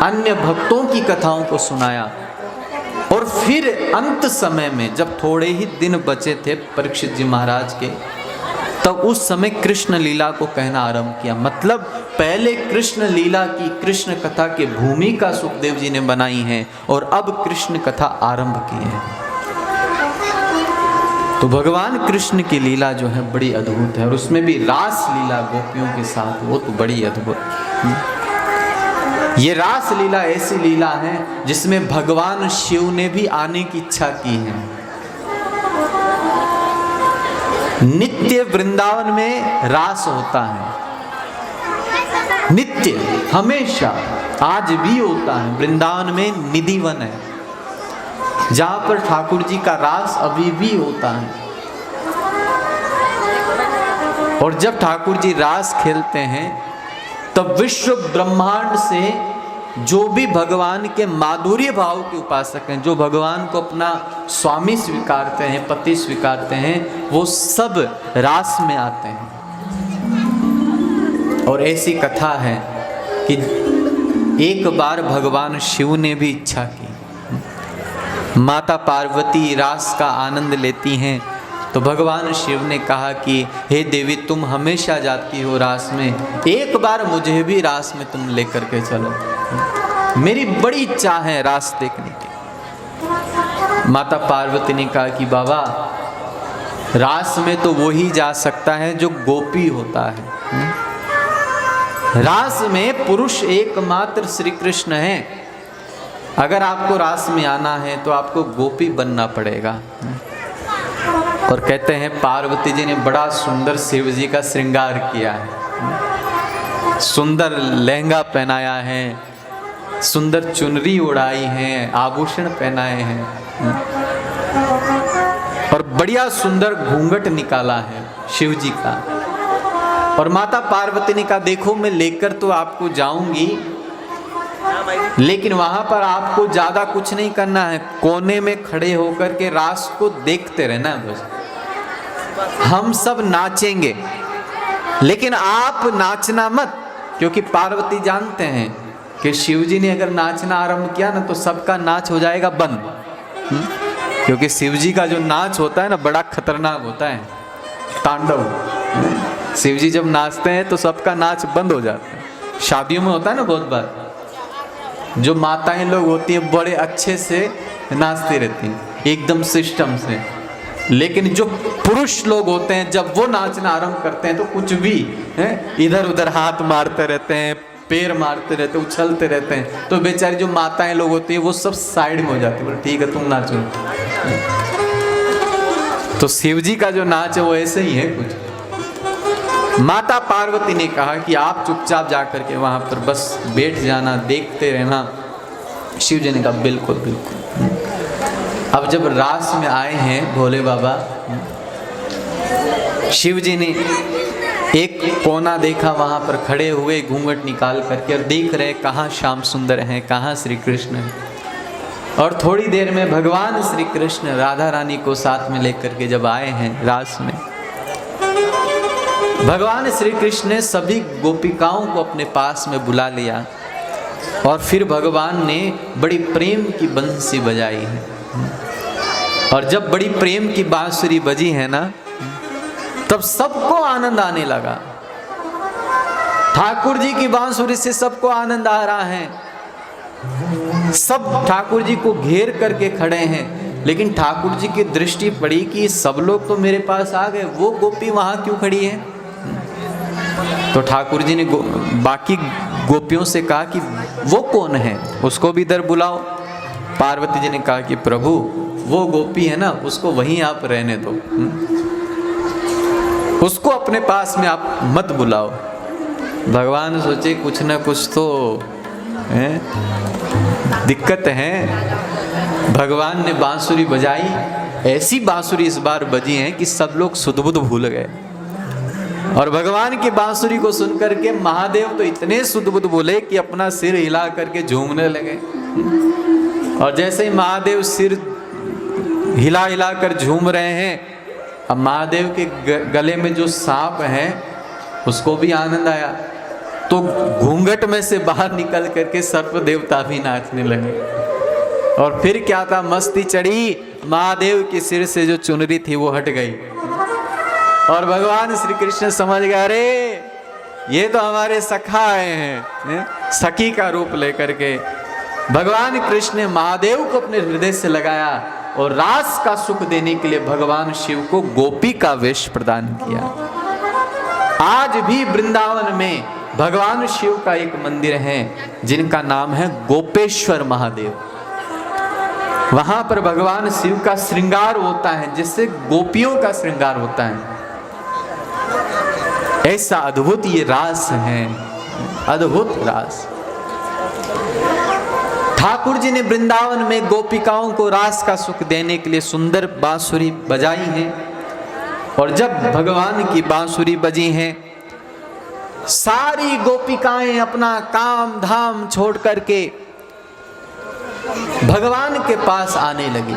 अन्य भक्तों की कथाओं को सुनाया। और फिर अंत समय में जब थोड़े ही दिन बचे थे परीक्षित जी महाराज के, तब उस समय कृष्ण लीला को कहना आरंभ किया। मतलब पहले कृष्ण लीला की, कृष्ण कथा की भूमिका सुखदेव जी ने बनाई है और अब कृष्ण कथा आरंभ की है। तो भगवान कृष्ण की लीला जो है बड़ी अद्भुत है, और उसमें भी रास लीला गोपियों के साथ, वो तो बड़ी अद्भुत। ये रास लीला ऐसी लीला है जिसमें भगवान शिव ने भी आने की इच्छा की है। नित्य वृंदावन में रास होता है, नित्य, हमेशा, आज भी होता है। वृंदावन में निधिवन है जहां पर ठाकुर जी का रास अभी भी होता है। और जब ठाकुर जी रास खेलते हैं तब विश्व ब्रह्मांड से जो भी भगवान के माधुर्य भाव के उपासक हैं, जो भगवान को अपना स्वामी स्वीकारते हैं, पति स्वीकारते हैं, वो सब रास में आते हैं। और ऐसी कथा है कि एक बार भगवान शिव ने भी इच्छा की, माता पार्वती रास का आनंद लेती हैं, तो भगवान शिव ने कहा कि हे देवी, तुम हमेशा जाती हो रास में, एक बार मुझे भी रास में तुम लेकर के चलो, मेरी बड़ी इच्छा है रास देखने की। माता पार्वती ने कहा कि बाबा, रास में तो वो ही जा सकता है जो गोपी होता है। रास में पुरुष एकमात्र श्री कृष्ण है। अगर आपको रास में आना है तो आपको गोपी बनना पड़ेगा। और कहते हैं पार्वती जी ने बड़ा सुंदर शिव जी का श्रृंगार किया है, सुंदर लहंगा पहनाया है, सुंदर चुनरी उड़ाई है, आभूषण पहनाए हैं, और बढ़िया सुंदर घूंघट निकाला है शिव जी का। और माता पार्वती ने कहा देखो मैं लेकर तो आपको जाऊंगी, लेकिन वहां पर आपको ज्यादा कुछ नहीं करना है, कोने में खड़े होकर के रास को देखते रहना है बस। हम सब नाचेंगे लेकिन आप नाचना मत, क्योंकि पार्वती जानते हैं कि शिव जी ने अगर नाचना आरंभ किया ना तो सबका नाच हो जाएगा बंद। क्योंकि शिव जी का जो नाच होता है ना बड़ा खतरनाक होता है, तांडव। शिव जी जब नाचते हैं तो सबका नाच बंद हो जाता है। शादियों में होता है ना बहुत बार, जो माताएं लोग होती हैं बड़े अच्छे से नाचती रहती हैं एकदम सिस्टम से, लेकिन जो पुरुष लोग होते हैं जब वो नाचना आरंभ करते हैं तो कुछ भी इधर उधर हाथ मारते रहते हैं, पैर मारते रहते, उछलते रहते हैं, तो बेचारी जो माताएं लोग होती है वो सब साइड में हो जाती है, ठीक है तुम नाचो। तो शिव जी का जो नाच है वो ऐसे ही है कुछ। माता पार्वती ने कहा कि आप चुपचाप जाकर के वहां पर बस बैठ जाना, देखते रहना। शिव जी ने कहा बिल्कुल बिल्कुल। अब जब रास में आए हैं भोले बाबा, शिव जी ने एक कोना देखा, वहां पर खड़े हुए घूंघट निकाल करके और देख रहे कहाँ श्याम सुंदर हैं, कहाँ श्री कृष्ण हैं। और थोड़ी देर में भगवान श्री कृष्ण राधा रानी को साथ में लेकर के जब आए हैं रास में, भगवान श्री कृष्ण ने सभी गोपिकाओं को अपने पास में बुला लिया और फिर भगवान ने बड़ी प्रेम की बंसी बजाई है। और जब बड़ी प्रेम की बांसुरी बजी है ना, तब सबको आनंद आने लगा। ठाकुर जी की बांसुरी से सबको आनंद आ रहा है, सब ठाकुर जी को घेर करके खड़े हैं। लेकिन ठाकुर जी की दृष्टि पड़ी कि सब लोग तो मेरे पास आ गए, वो गोपी वहां क्यों खड़ी है। तो ठाकुर जी ने बाकी गोपियों से कहा कि वो कौन है, उसको भी इधर बुलाओ। पार्वती जी ने कहा कि प्रभु वो गोपी है ना, उसको वहीं आप रहने दो, उसको अपने पास में आप मत बुलाओ। भगवान सोचे कुछ ना कुछ तो दिक्कत है। भगवान ने बांसुरी बजाई, ऐसी बांसुरी इस बार बजी है कि सब लोग सुध-बुध भूल गए। और भगवान की बांसुरी को सुनकर के महादेव तो इतने सुध-बुध बोले कि अपना सिर हिला करके झूमने लगे। और जैसे ही महादेव सिर हिला हिला कर झूम रहे हैं, अब महादेव के गले में जो सांप है उसको भी आनंद आया, तो घूंघट में से बाहर निकल करके सर्प देवता भी नाचने लगे। और फिर क्या था, मस्ती चढ़ी, महादेव के सिर से जो चुनरी थी वो हट गई। और भगवान श्री कृष्ण समझ गए, अरे ये तो हमारे सखा आए हैं, सखी का रूप लेकर के। भगवान कृष्ण ने महादेव को अपने हृदय से लगाया और रास का सुख देने के लिए भगवान शिव को गोपी का वेश प्रदान किया। आज भी वृंदावन में भगवान शिव का एक मंदिर है जिनका नाम है गोपेश्वर महादेव। वहां पर भगवान शिव का श्रृंगार होता है जिससे गोपियों का श्रृंगार होता है। ऐसा अद्भुत ये रास है, अद्भुत रास। ठाकुर जी ने वृंदावन में गोपिकाओं को रास का सुख देने के लिए सुंदर बांसुरी बजाई है। और जब भगवान की बांसुरी बजी है, सारी गोपिकाएं अपना काम धाम छोड़ करके भगवान के पास आने लगी।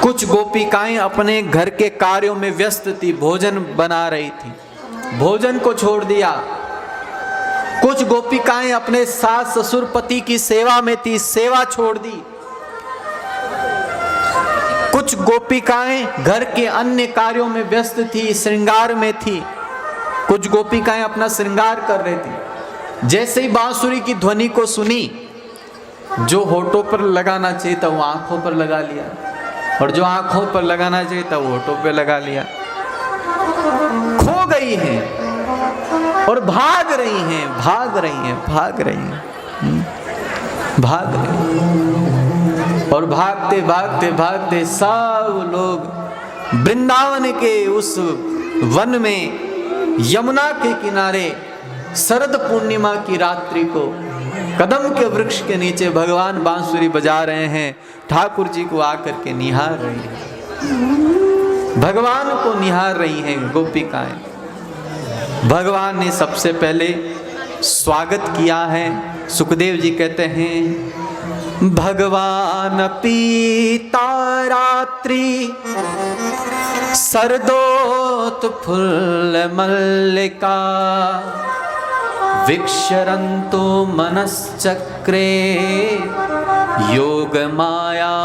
कुछ गोपिकाएं अपने घर के कार्यों में व्यस्त थी, भोजन बना रही थी, भोजन को छोड़ दिया। कुछ गोपिकाएं अपने सास ससुर पति की सेवा में थी, सेवा छोड़ दी। कुछ गोपिकाएं घर के अन्य कार्यों में व्यस्त थी, श्रृंगार में थी। कुछ गोपिकाएं अपना श्रृंगार कर रही थी। जैसे ही बांसुरी की ध्वनि को सुनी, जो होठों पर लगाना चाहिए था वो आंखों पर लगा लिया, और जो आंखों पर लगाना चाहिए था वो होठों पर लगा लिया। खो गई हैं और भाग रही हैं, भाग रही हैं, भाग रही हैं, भाग रही हैं। और भागते भागते भागते सब लोग वृंदावन के उस वन में यमुना के किनारे शरद पूर्णिमा की रात्रि को कदम के वृक्ष के नीचे भगवान बांसुरी बजा रहे हैं, ठाकुर जी को आकर के निहार रही हैं, भगवान को निहार रही हैं गोपिकाएं। भगवान ने सबसे पहले स्वागत किया है। सुखदेव जी कहते हैं भगवान पीता रात्रि सरदोत फुल्ल मल्लिका विक्षरन्तो मनश्चक्रे योग मायामुपाश्रितः।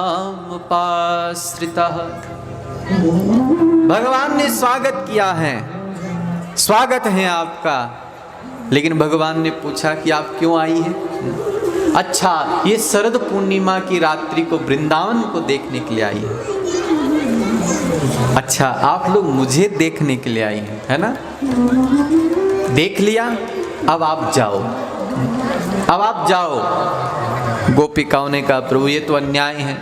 भगवान ने स्वागत किया है, स्वागत है आपका। लेकिन भगवान ने पूछा कि आप क्यों आई हैं? अच्छा, ये शरद पूर्णिमा की रात्रि को वृंदावन को देखने के लिए आई है। अच्छा, आप लोग मुझे देखने के लिए आई हैं, है ना? देख लिया, अब आप जाओ, अब आप जाओ। गोपिकाओं ने कहा प्रभु ये तो अन्याय है।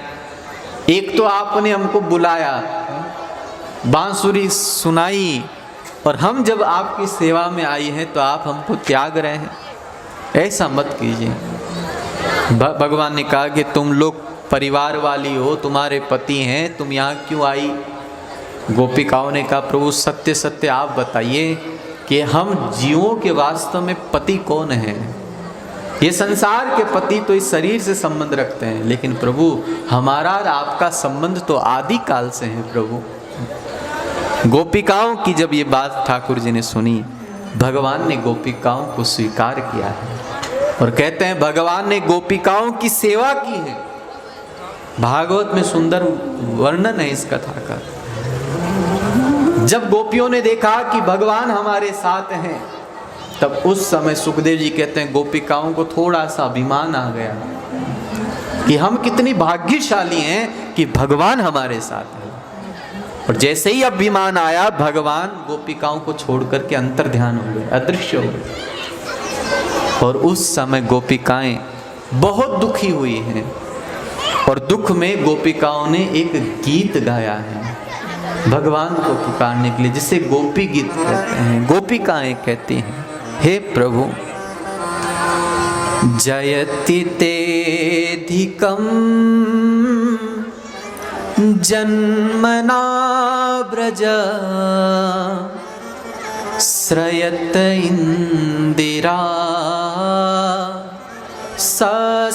एक तो आपने हमको बुलाया, बांसुरी सुनाई, और हम जब आपकी सेवा में आई हैं तो आप हमको त्याग रहे हैं। ऐसा मत कीजिए। भगवान ने कहा कि तुम लोग परिवार वाली हो, तुम्हारे पति हैं, तुम यहाँ क्यों आई? गोपिकाओं ने कहा प्रभु सत्य सत्य आप बताइए कि हम जीवों के वास्तव में पति कौन है? ये संसार के पति तो इस शरीर से संबंध रखते हैं, लेकिन प्रभु हमारा और आपका संबंध तो आदि काल से है प्रभु। गोपिकाओं की जब ये बात ठाकुर जी ने सुनी, भगवान ने गोपिकाओं को स्वीकार किया है और कहते हैं भगवान ने गोपिकाओं की सेवा की है। भागवत में सुंदर वर्णन है इस कथा का। जब गोपियों ने देखा कि भगवान हमारे साथ हैं, तब उस समय सुखदेव जी कहते हैं गोपिकाओं को थोड़ा सा अभिमान आ गया कि हम कितनी भाग्यशाली हैं कि भगवान हमारे साथ हैं। और जैसे ही अभिमान आया, भगवान गोपिकाओं को छोड़ करके अंतर ध्यान हो गए, अदृश्य हो गए। और उस समय गोपिकाएं बहुत दुखी हुई हैं, और दुख में गोपिकाओं ने एक गीत गाया है भगवान को पुकारने के लिए, जिसे गोपी गीत कहते हैं। गोपिकाएं कहती हैं हे प्रभु जयति तेधिकम जन्मना ब्रज श्रयत इंदिरा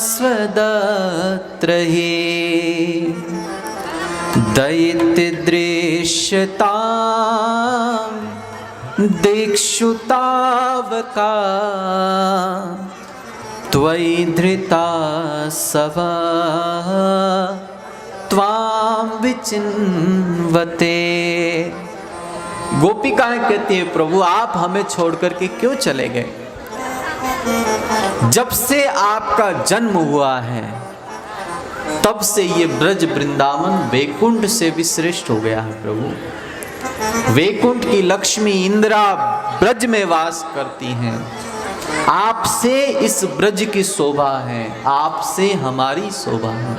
सस्वदत्र हे दैत्य दृश्यतां दिक्षुतावका त्वयि धृता सवा त्वां विचिन्वते। गोपिकाएं कहती हैं प्रभु आप हमें छोड़ करके क्यों चले गए? जब से आपका जन्म हुआ है तब से ये ब्रज वृंदावन वैकुंठ से भी श्रेष्ठ हो गया है प्रभु। वैकुंठ की लक्ष्मी इंदिरा ब्रज में वास करती हैं। आपसे इस ब्रज की शोभा है, आपसे हमारी शोभा है।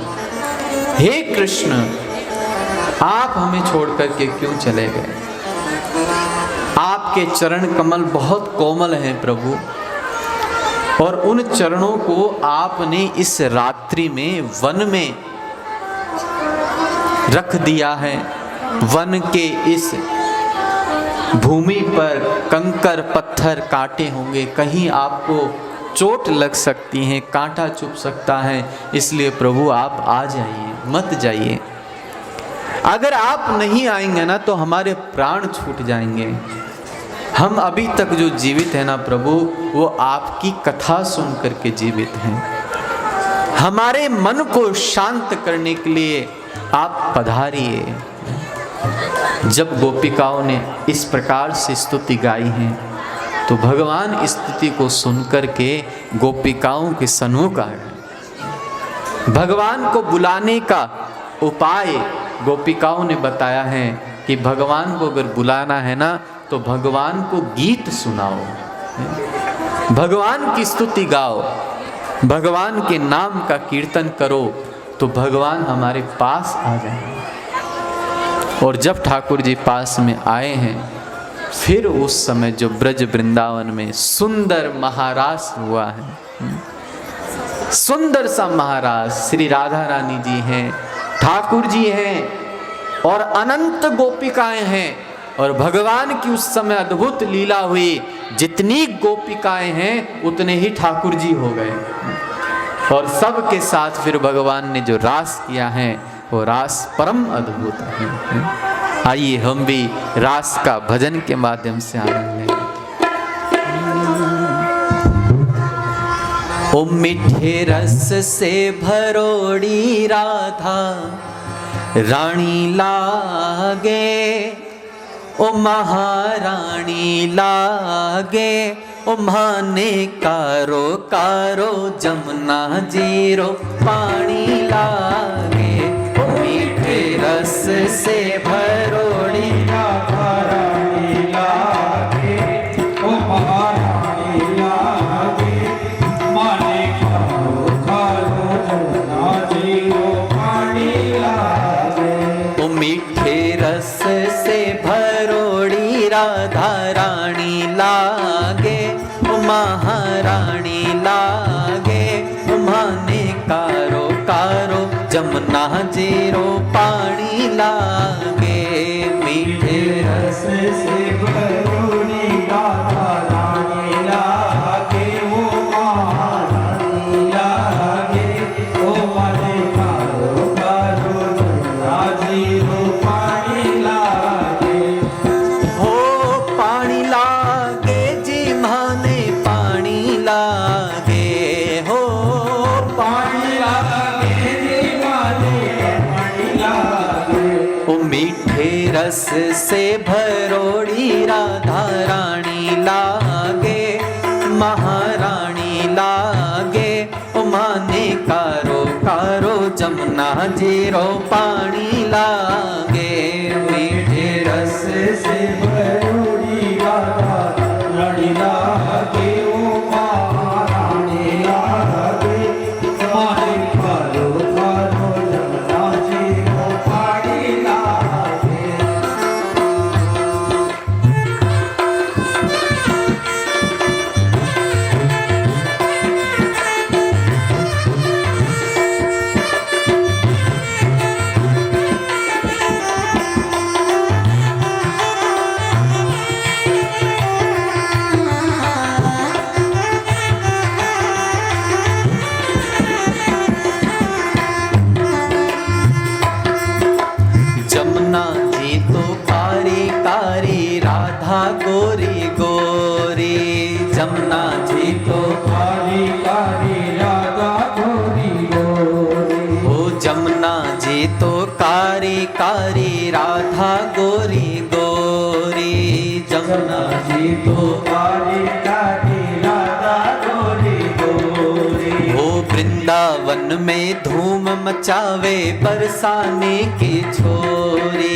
हे कृष्ण आप हमें छोड़ करके क्यों चले गए? आपके चरण कमल बहुत कोमल हैं प्रभु, और उन चरणों को आपने इस रात्रि में वन में रख दिया है। वन के इस भूमि पर कंकर पत्थर कांटे होंगे, कहीं आपको चोट लग सकती है, कांटा चुभ सकता है, इसलिए प्रभु आप आ जाइए, मत जाइए। अगर आप नहीं आएंगे ना तो हमारे प्राण छूट जाएंगे। हम अभी तक जो जीवित है ना प्रभु, वो आपकी कथा सुन करके जीवित हैं। हमारे मन को शांत करने के लिए आप पधारिए। जब गोपिकाओं ने इस प्रकार से स्तुति गाई है तो भगवान स्तुति को सुनकर के गोपिकाओं के सन्मुख आ गए। भगवान को बुलाने का उपाय गोपिकाओं ने बताया है कि भगवान को अगर बुलाना है ना तो भगवान को गीत सुनाओ, भगवान की स्तुति गाओ, भगवान के नाम का कीर्तन करो, तो भगवान हमारे पास आ जाए। और जब ठाकुर जी पास में आए हैं, फिर उस समय जो ब्रज वृंदावन में सुंदर महारास हुआ है, सुंदर सा महारास श्री राधा रानी जी हैं, ठाकुर जी हैं और अनंत गोपिकाएं हैं। और भगवान की उस समय अद्भुत लीला हुई। जितनी गोपिकाएं हैं उतने ही ठाकुर जी हो गए, और सबके साथ फिर भगवान ने जो रास किया है वो रास परम अद्भुत है। आइए हम भी रास का भजन के माध्यम से आनंद लें। ओ मीठे रस से भरोड़ी राधा रानी लागे, ओ महारानी लागे, ओ माने कारो कारो जमुना जीरो पानी लागे। ओ मीठे रस से भरोड़ी राधा रानी लागे, ओ महारानी लागे, माने कारो कारो जमुना जीरो पानी लागे। ओ मीठे रस से भरोड़ी राधा रानी लागे, ओ महारानी लागे, ओ माने कारो कारो जमुना जीरो पानी लागे। मीठे रस से भरोड़ी राधा रानी लागे, ओ महारानी लागे, ओ माने कारो कारो जमुना जीरो पानी लागे। हो पानी लागे जी माने पानी लागे, हो पानी लागे जी माने पानी लागे। ओ मीठे रस से भरोड़ी राधा रानी लागे, महारानी लागे, ओ माने कारो कारो जमुना जीरो पानी लागे। मीठे रस से भरोड़ी राधा रानी लागे, ओ महारानी लागे, माने कारो कारो जमुना जीरो पानी लागे। जमुना जी तो कारी कारी राधा गोरी गोरी, जमुना जी तो कारी कारी राधा गोरी गोरी। ओ जमुना जी तो कारी कारी राधा गोरी गोरी, जमुना जी तो कारी कारी राधा गोरी गोरी। ओ वृंदावन में धूम मचावे बरसाने की छोरी,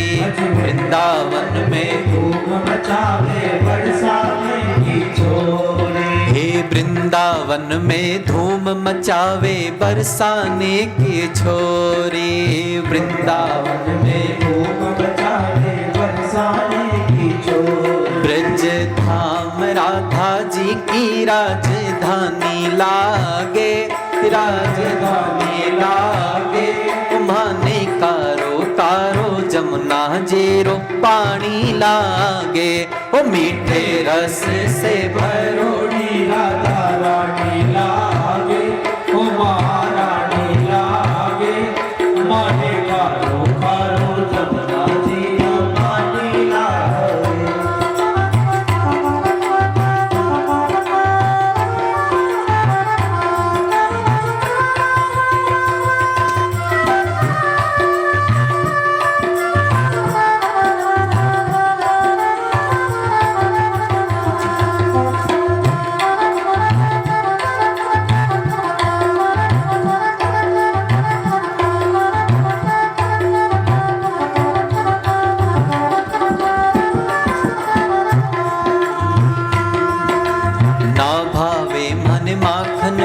वृंदावन में धूम मचावे बरसाने की छोरी। हे वृंदावन में धूम मचावे बरसाने की छोरी, वृंदावन में धूम मचावे बरसाने की छोरी। ब्रज धाम राधा जी की राजधानी लागे, राजधानी लागे, माने कारो कारो जमुना जीरो पानी लागे। ओ मीठे रस से भरोड़ी राधा रानी लागे, ओ महारानी लागे, माने कारो कारो जमुना जीरो पानी लागे।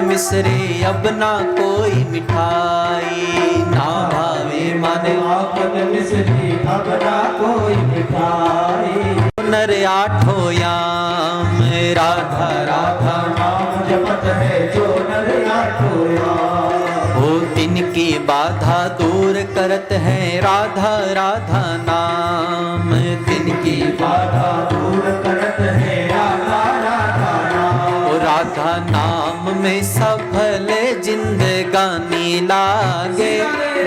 मिसरे अब ना कोई मिठाई, ना भावे मन माखन मिसरे अब ना कोई मिठाई। नर आठो याम राधा राधा नाम जपत है जो नर आठो याम, हो तिनकी बाधा दूर करत है राधा राधा नाम। तिनकी बाधा दूर करत है राधा राधा नाम। ओ राधा नाम में सफल जिंदगानी लागे,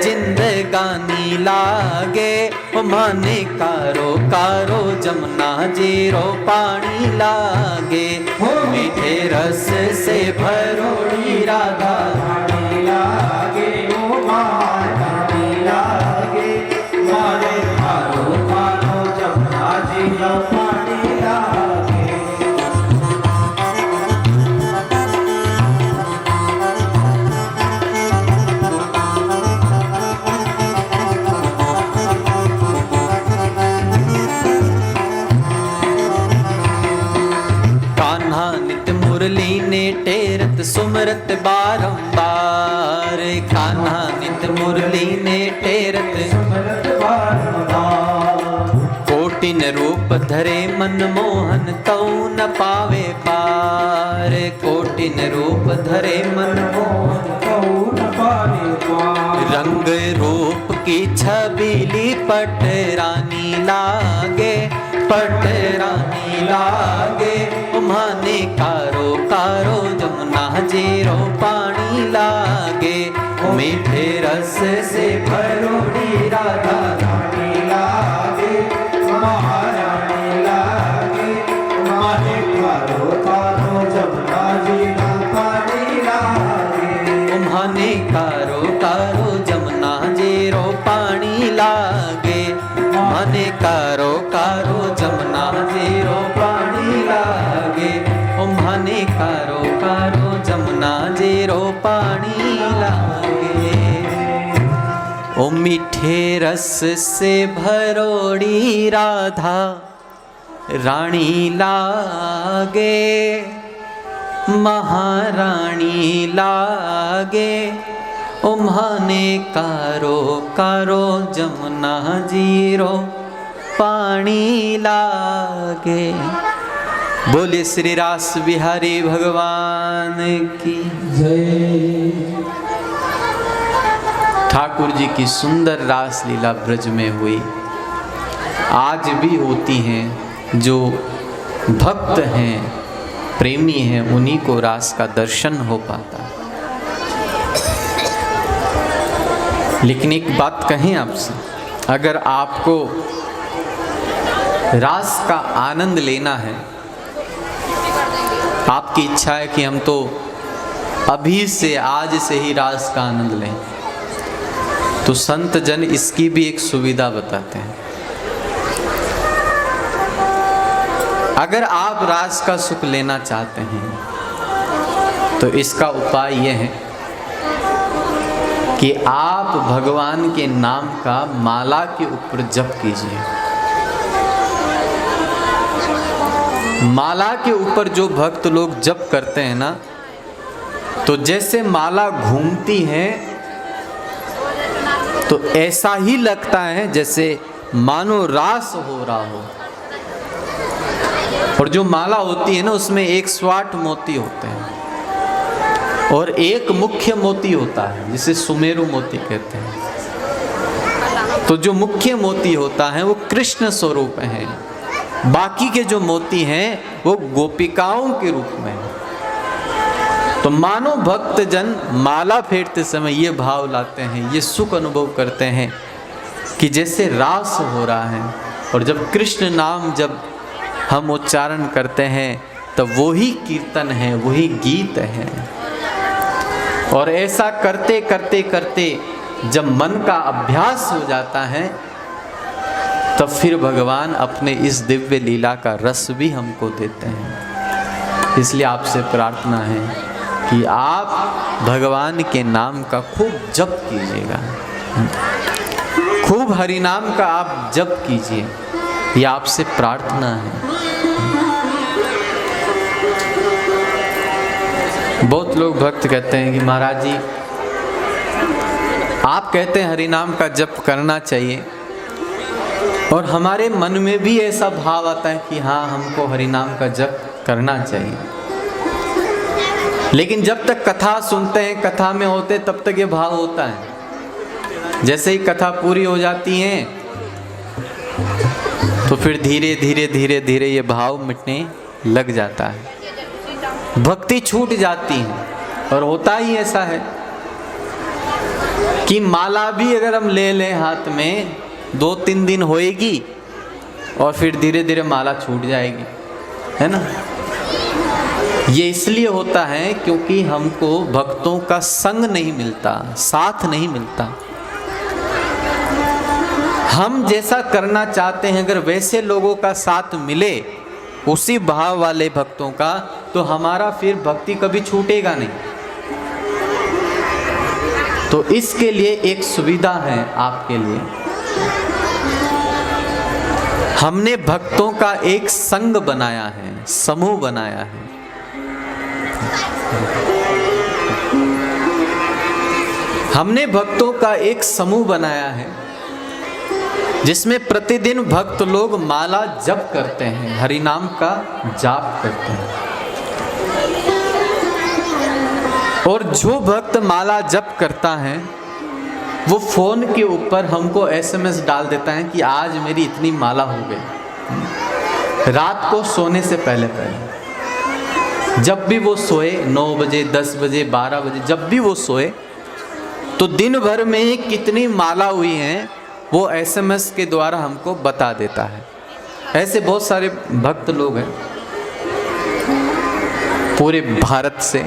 जिंदगानी लागे। ओ माने कारो कारो जमुना जीरो पानी लागे। मीठे रस से भरोड़ी राधा रानी लागे। ओ रानी लागे माने कारो कारो जमुना जीरो पानी लागे। मुरली ने टेरत सुमरत बारंबार। कान्हा नित मुरली ने टेरत सुमरत बारंबार। कोटिन रूप धरे मनमोहन तौ न पावे पार। कोटिन रूप धरे मनमोहन तौ न पावे पार। रंग रूप की छबीली पटरानी लागे, पटरानी लागे। माने कारो कारो जमुना जीरो पानी लागे। मीठे रस से भरोड़ी राधा रानी लागे। महारानी लागे माने कारो कारो जमुना जीरो पानी लागे। माने कारो कारो जमुना जीरो पानी लागे। माने कारो कारो जमुना जीरो पानी लागे। ओ माने कारो कारो जमुना जीरो पानी लागे। ओ मीठे रस से भरोड़ी राधा रानी लागे। महारानी लागे। ओ माने कारो कारो जमुना जीरो पानी लागे। बोले श्री रास बिहारी भगवान की जय। ठाकुर जी की सुंदर रास लीला ब्रज में हुई, आज भी होती हैं। जो भक्त हैं, प्रेमी हैं, उन्हीं को रास का दर्शन हो पाता। लेकिन एक बात कहें आपसे, अगर आपको रास का आनंद लेना है, आपकी इच्छा है कि हम तो अभी से आज से ही रास का आनंद लें, तो संत जन इसकी भी एक सुविधा बताते हैं। अगर आप रास का सुख लेना चाहते हैं तो इसका उपाय यह है कि आप भगवान के नाम का माला के ऊपर जप कीजिए। माला के ऊपर जो भक्त लोग जप करते हैं ना, तो जैसे माला घूमती है तो ऐसा ही लगता है जैसे मानो रास हो रहा हो। और जो माला होती है ना, उसमें 108 मोती होते हैं और एक मुख्य मोती होता है जिसे सुमेरु मोती कहते हैं। तो जो मुख्य मोती होता है वो कृष्ण स्वरूप है, बाकी के जो मोती हैं वो गोपिकाओं के रूप में है। तो मानो भक्त जन माला फेरते समय ये भाव लाते हैं, ये सुख अनुभव करते हैं कि जैसे रास हो रहा है। और जब कृष्ण नाम जब हम उच्चारण करते हैं तब वही कीर्तन है, वही गीत है। और ऐसा करते करते करते जब मन का अभ्यास हो जाता है तब फिर भगवान अपने इस दिव्य लीला का रस भी हमको देते हैं। इसलिए आपसे प्रार्थना है कि आप भगवान के नाम का खूब जप कीजिएगा, खूब हरि नाम का आप जप कीजिए, ये आपसे प्रार्थना है। बहुत लोग भक्त कहते हैं कि महाराज जी आप कहते हैं हरि नाम का जप करना चाहिए, और हमारे मन में भी ऐसा भाव आता है कि हाँ हमको हरि नाम का जप करना चाहिए, लेकिन जब तक कथा सुनते हैं, कथा में होते, तब तक ये भाव होता है। जैसे ही कथा पूरी हो जाती है तो फिर धीरे धीरे धीरे धीरे ये भाव मिटने लग जाता है, भक्ति छूट जाती है। और होता ही ऐसा है कि माला भी अगर हम ले लें हाथ में, 2-3 दिन होएगी और फिर धीरे धीरे माला छूट जाएगी, है ना। ये इसलिए होता है क्योंकि हमको भक्तों का संग नहीं मिलता, साथ नहीं मिलता। हम जैसा करना चाहते हैं अगर वैसे लोगों का साथ मिले, उसी भाव वाले भक्तों का, तो हमारा फिर भक्ति कभी छूटेगा नहीं। तो इसके लिए एक सुविधा है आपके लिए, हमने भक्तों का एक संग बनाया है, समूह बनाया है। हमने भक्तों का एक समूह बनाया है जिसमें प्रतिदिन भक्त लोग माला जप करते हैं, हरि नाम का जाप करते हैं। और जो भक्त माला जप करता है वो फोन के ऊपर हमको SMS डाल देता है कि आज मेरी इतनी माला हो गई। रात को सोने से पहले पहले जब भी वो सोए, 9 बजे, 10 बजे, 12 बजे, जब भी वो सोए, तो दिन भर में ही कितनी माला हुई हैं वो SMS के द्वारा हमको बता देता है। ऐसे बहुत सारे भक्त लोग हैं पूरे भारत से।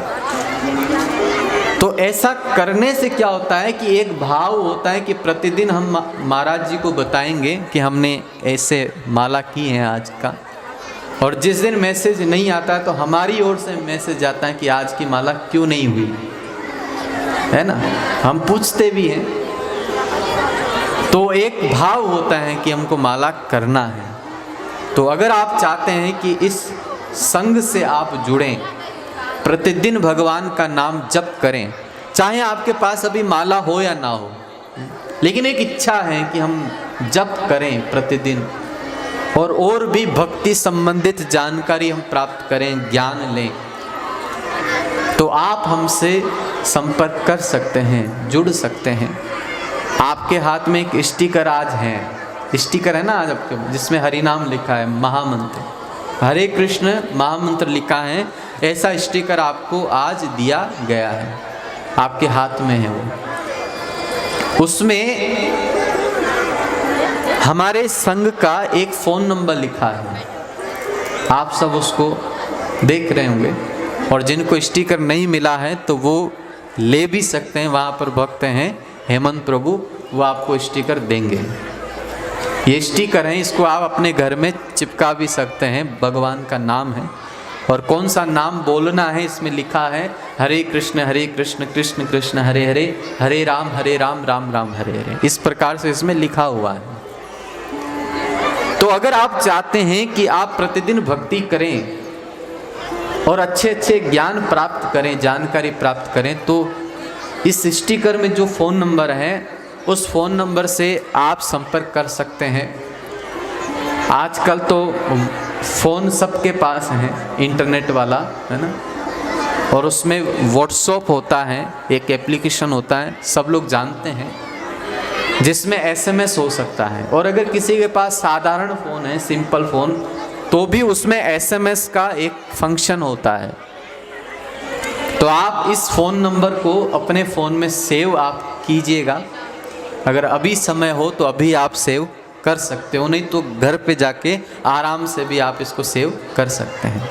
तो ऐसा करने से क्या होता है कि एक भाव होता है कि प्रतिदिन हम महाराज जी को बताएंगे कि हमने ऐसे माला की है आज का। और जिस दिन मैसेज नहीं आता है तो हमारी ओर से मैसेज आता है कि आज की माला क्यों नहीं हुई, है ना। हम पूछते भी हैं। तो एक भाव होता है कि हमको माला करना है। तो अगर आप चाहते हैं कि इस संग से आप जुड़ें, प्रतिदिन भगवान का नाम जप करें, चाहे आपके पास अभी माला हो या ना हो, लेकिन एक इच्छा है कि हम जप करें प्रतिदिन और भी भक्ति संबंधित जानकारी हम प्राप्त करें, ज्ञान लें, तो आप हमसे संपर्क कर सकते हैं, जुड़ सकते हैं। आपके हाथ में एक स्टिकर आज है, स्टिकर है ना आज आपके, जिसमें हरि नाम लिखा है, महामंत्र, हरे कृष्ण महामंत्र लिखा है, ऐसा स्टिकर आपको आज दिया गया है, आपके हाथ में है वो। उसमें हमारे संघ का एक फ़ोन नंबर लिखा है, आप सब उसको देख रहे होंगे। और जिनको स्टिकर नहीं मिला है तो वो ले भी सकते हैं, वहाँ पर भक्त हैं हेमंत प्रभु, वो आपको स्टिकर देंगे। ये स्टिकर है, इसको आप अपने घर में चिपका भी सकते हैं, भगवान का नाम है। और कौन सा नाम बोलना है इसमें लिखा है, हरे कृष्ण कृष्ण कृष्ण हरे हरे, हरे राम राम राम हरे हरे, इस प्रकार से इसमें लिखा हुआ है। तो अगर आप चाहते हैं कि आप प्रतिदिन भक्ति करें और अच्छे अच्छे ज्ञान प्राप्त करें, जानकारी प्राप्त करें, तो इस स्टिकर में जो फ़ोन नंबर है उस फ़ोन नंबर से आप संपर्क कर सकते हैं। आजकल तो फ़ोन सबके पास है, इंटरनेट वाला, है ना। और उसमें व्हाट्सएप होता है, एक एप्लीकेशन होता है, सब लोग जानते हैं, जिसमें SMS हो सकता है। और अगर किसी के पास साधारण फ़ोन है, सिंपल फ़ोन, तो भी उसमें SMS का एक फंक्शन होता है। तो आप इस फ़ोन नंबर को अपने फ़ोन में सेव आप कीजिएगा। अगर अभी समय हो तो अभी आप सेव कर सकते हो, नहीं तो घर पे जाके आराम से भी आप इसको सेव कर सकते हैं।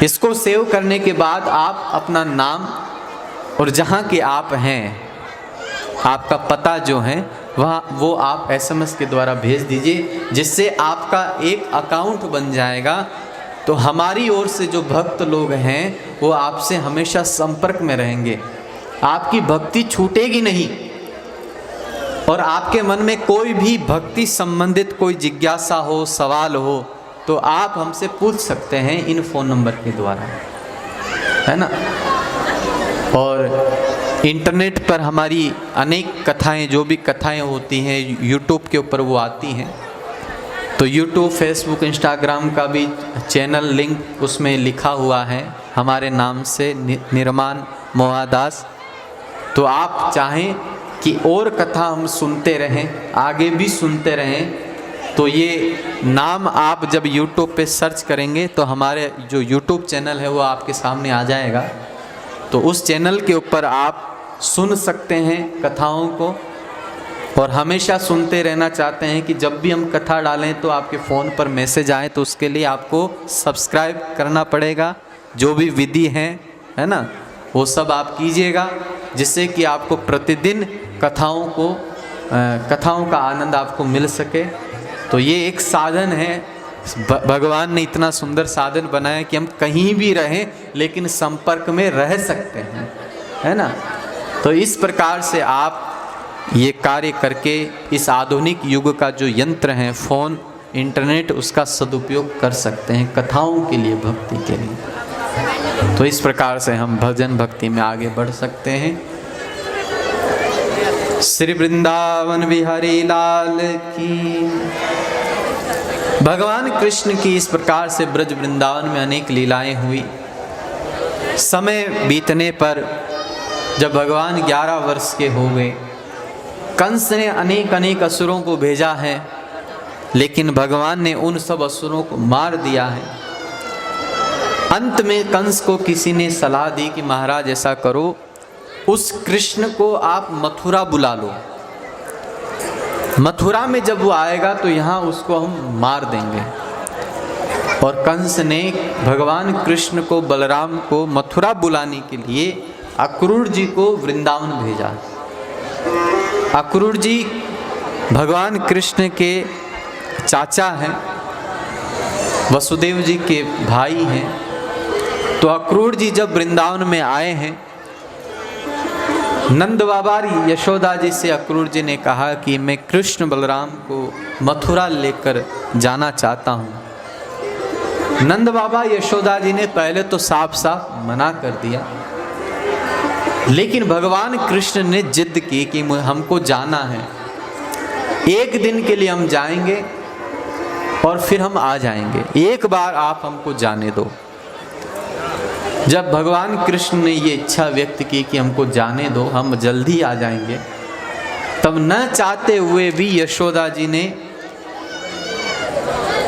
इसको सेव करने के बाद आप अपना नाम और जहाँ के आप हैं, आपका पता जो है वो आप SMS के द्वारा भेज दीजिए, जिससे आपका एक अकाउंट बन जाएगा। तो हमारी ओर से जो भक्त लोग हैं वो आपसे हमेशा संपर्क में रहेंगे, आपकी भक्ति छूटेगी नहीं। और आपके मन में कोई भी भक्ति संबंधित कोई जिज्ञासा हो, सवाल हो, तो आप हमसे पूछ सकते हैं इन फ़ोन नंबर के द्वारा, है ना। और इंटरनेट पर हमारी अनेक कथाएं, जो भी कथाएं होती हैं यूट्यूब के ऊपर वो आती हैं। तो यूट्यूब, फेसबुक, इंस्टाग्राम का भी चैनल लिंक उसमें लिखा हुआ है। हमारे नाम से निर्माण मोहादास। तो आप चाहें कि और कथा हम सुनते रहें, आगे भी सुनते रहें, तो ये नाम आप जब YouTube पे सर्च करेंगे तो हमारे जो YouTube चैनल है वो आपके सामने आ जाएगा। तो उस चैनल के ऊपर आप सुन सकते हैं कथाओं को, और हमेशा सुनते रहना चाहते हैं कि जब भी हम कथा डालें तो आपके फ़ोन पर मैसेज आए, तो उसके लिए आपको सब्सक्राइब करना पड़ेगा। जो भी विधि है ना, वो सब आप कीजिएगा, जिससे कि आपको प्रतिदिन कथाओं का आनंद आपको मिल सके। तो ये एक साधन है, भगवान ने इतना सुंदर साधन बनाया कि हम कहीं भी रहें लेकिन संपर्क में रह सकते हैं, है ना। तो इस प्रकार से आप ये कार्य करके इस आधुनिक युग का जो यंत्र है फ़ोन, इंटरनेट, उसका सदुपयोग कर सकते हैं कथाओं के लिए, भक्ति के लिए। तो इस प्रकार से हम भजन भक्ति में आगे बढ़ सकते हैं। श्री वृंदावन बिहारी लाल की। भगवान कृष्ण की इस प्रकार से ब्रज वृंदावन में अनेक लीलाएं हुई। समय बीतने पर जब भगवान 11 वर्ष के हो गए, कंस ने अनेक असुरों को भेजा है, लेकिन भगवान ने उन सब असुरों को मार दिया है। अंत में कंस को किसी ने सलाह दी कि महाराज ऐसा करो, उस कृष्ण को आप मथुरा बुला लो, मथुरा में जब वो आएगा तो यहाँ उसको हम मार देंगे। और कंस ने भगवान कृष्ण को, बलराम को मथुरा बुलाने के लिए अक्रूर जी को वृंदावन भेजा। अक्रूर जी भगवान कृष्ण के चाचा हैं, वसुदेव जी के भाई हैं। तो अक्रूर जी जब वृंदावन में आए हैं, नंद बाबा यशोदा जी से अक्रूर जी ने कहा कि मैं कृष्ण बलराम को मथुरा लेकर जाना चाहता हूँ। नंद बाबा यशोदा जी ने पहले तो साफ साफ मना कर दिया, लेकिन भगवान कृष्ण ने जिद की कि हमको जाना है, एक दिन के लिए हम जाएंगे और फिर हम आ जाएंगे, एक बार आप हमको जाने दो। जब भगवान कृष्ण ने ये इच्छा व्यक्त की कि हमको जाने दो, हम जल्दी आ जाएंगे, तब न चाहते हुए भी यशोदा जी ने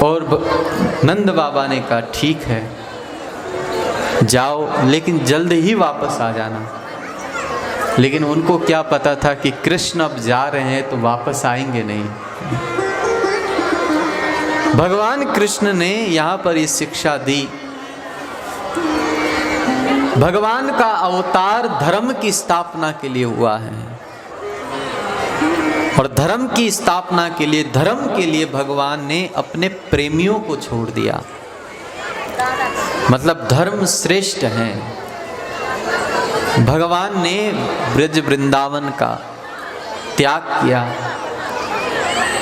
और नंद बाबा ने कहा ठीक है जाओ, लेकिन जल्द ही वापस आ जाना। लेकिन उनको क्या पता था कि कृष्ण अब जा रहे हैं तो वापस आएंगे नहीं। भगवान कृष्ण ने यहाँ पर ये शिक्षा दी। भगवान का अवतार धर्म की स्थापना के लिए हुआ है, और धर्म की स्थापना के लिए, धर्म के लिए भगवान ने अपने प्रेमियों को छोड़ दिया। मतलब धर्म श्रेष्ठ है। भगवान ने ब्रज वृंदावन का त्याग किया।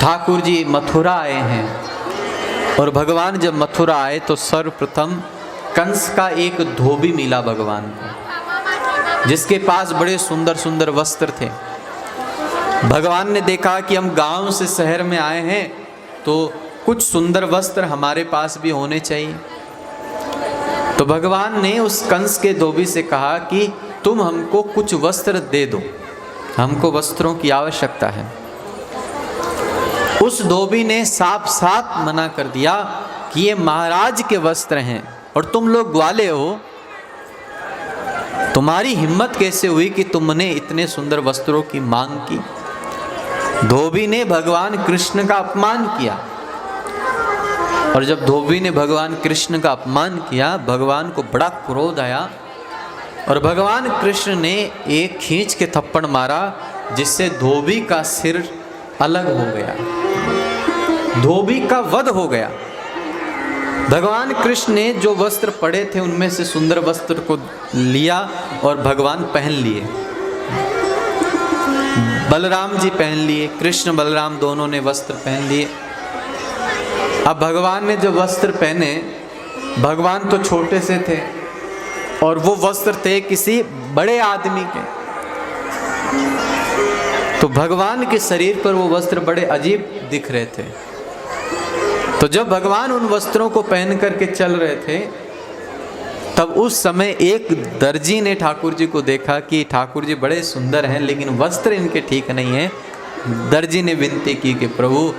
ठाकुर जी मथुरा आए हैं, और भगवान जब मथुरा आए तो सर्वप्रथम कंस का एक धोबी मिला भगवान को, जिसके पास बड़े सुंदर सुंदर वस्त्र थे। भगवान ने देखा कि हम गांव से शहर में आए हैं, तो कुछ सुंदर वस्त्र हमारे पास भी होने चाहिए। तो भगवान ने उस कंस के धोबी से कहा कि तुम हमको कुछ वस्त्र दे दो, हमको वस्त्रों की आवश्यकता है। उस धोबी ने साफ साफ मना कर दिया कि ये महाराज के वस्त्र हैं और तुम लोग ग्वाले हो, तुम्हारी हिम्मत कैसे हुई कि तुमने इतने सुंदर वस्त्रों की मांग की। धोबी ने भगवान कृष्ण का अपमान किया, और जब धोबी ने भगवान कृष्ण का अपमान किया, भगवान को बड़ा क्रोध आया, और भगवान कृष्ण ने एक खींच के थप्पड़ मारा, जिससे धोबी का सिर अलग हो गया, धोबी का वध हो गया। भगवान कृष्ण ने जो वस्त्र पड़े थे उनमें से सुंदर वस्त्र को लिया और भगवान पहन लिए। बलराम जी पहन लिए, कृष्ण बलराम दोनों ने वस्त्र पहन लिए। अब भगवान ने जो वस्त्र पहने, भगवान तो छोटे से थे और वो वस्त्र थे किसी बड़े आदमी के, तो भगवान के शरीर पर वो वस्त्र बड़े अजीब दिख रहे थे। तो जब भगवान उन वस्त्रों को पहन करके चल रहे थे, तब उस समय एक दर्जी ने ठाकुर जी को देखा कि ठाकुर जी बड़े सुंदर हैं लेकिन वस्त्र इनके ठीक नहीं हैं। दर्जी ने विनती की कि प्रभु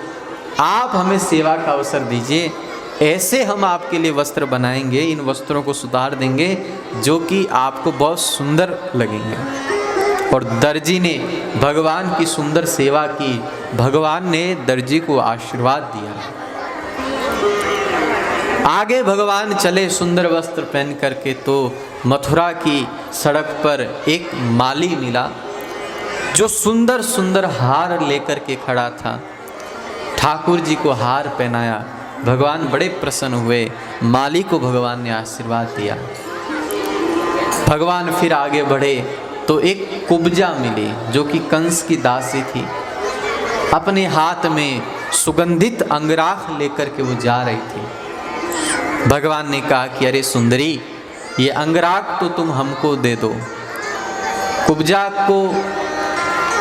आप हमें सेवा का अवसर दीजिए, ऐसे हम आपके लिए वस्त्र बनाएंगे, इन वस्त्रों को सुधार देंगे जो कि आपको बहुत सुंदर लगेंगे। और दर्जी ने भगवान की सुंदर सेवा की, भगवान ने दर्जी को आशीर्वाद दिया। आगे भगवान चले सुंदर वस्त्र पहन करके, तो मथुरा की सड़क पर एक माली मिला जो सुंदर सुंदर हार लेकर के खड़ा था। ठाकुर जी को हार पहनाया, भगवान बड़े प्रसन्न हुए, माली को भगवान ने आशीर्वाद दिया। भगवान फिर आगे बढ़े तो एक कुब्जा मिली जो कि कंस की दासी थी। अपने हाथ में सुगंधित अंगराख लेकर के वो जा रही थी। भगवान ने कहा कि अरे सुंदरी, ये अंगराग तो तुम हमको दे दो। कुब्जा को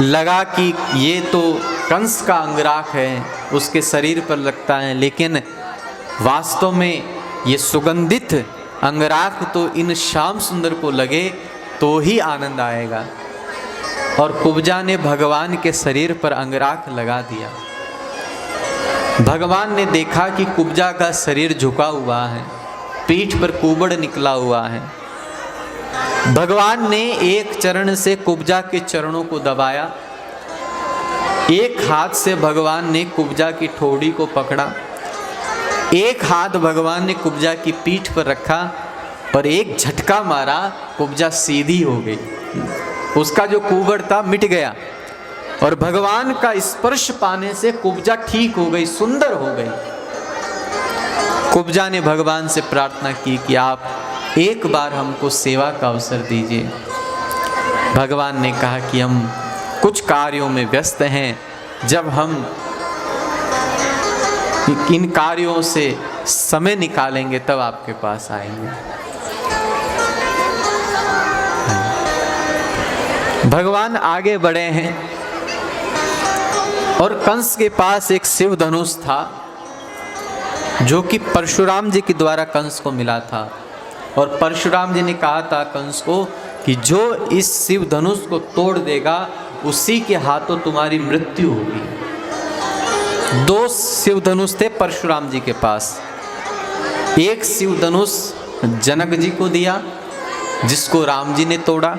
लगा कि ये तो कंस का अंगराग है, उसके शरीर पर लगता है, लेकिन वास्तव में ये सुगंधित अंगराग तो इन श्याम सुंदर को लगे तो ही आनंद आएगा। और कुब्जा ने भगवान के शरीर पर अंगराग लगा दिया। भगवान ने देखा कि कुब्जा का शरीर झुका हुआ है, पीठ पर कुबड़ निकला हुआ है। भगवान ने एक चरण से कुब्जा के चरणों को दबाया, एक हाथ से भगवान ने कुब्जा की ठोड़ी को पकड़ा, एक हाथ भगवान ने कुब्जा की पीठ पर रखा और एक झटका मारा, कुब्जा सीधी हो गई। उसका जो कुबड़ था मिट गया और भगवान का स्पर्श पाने से कुब्जा ठीक हो गई, सुंदर हो गई। कुब्जा ने भगवान से प्रार्थना की कि आप एक बार हमको सेवा का अवसर दीजिए। भगवान ने कहा कि हम कुछ कार्यों में व्यस्त हैं, जब हम इन कार्यों से समय निकालेंगे तब आपके पास आएंगे। भगवान आगे बढ़े हैं और कंस के पास एक शिव धनुष था जो कि परशुराम जी के द्वारा कंस को मिला था। और परशुराम जी ने कहा था कंस को कि जो इस शिव धनुष को तोड़ देगा उसी के हाथों तुम्हारी मृत्यु होगी। दो शिव धनुष थे परशुराम जी के पास। एक शिव धनुष जनक जी को दिया जिसको राम जी ने तोड़ा,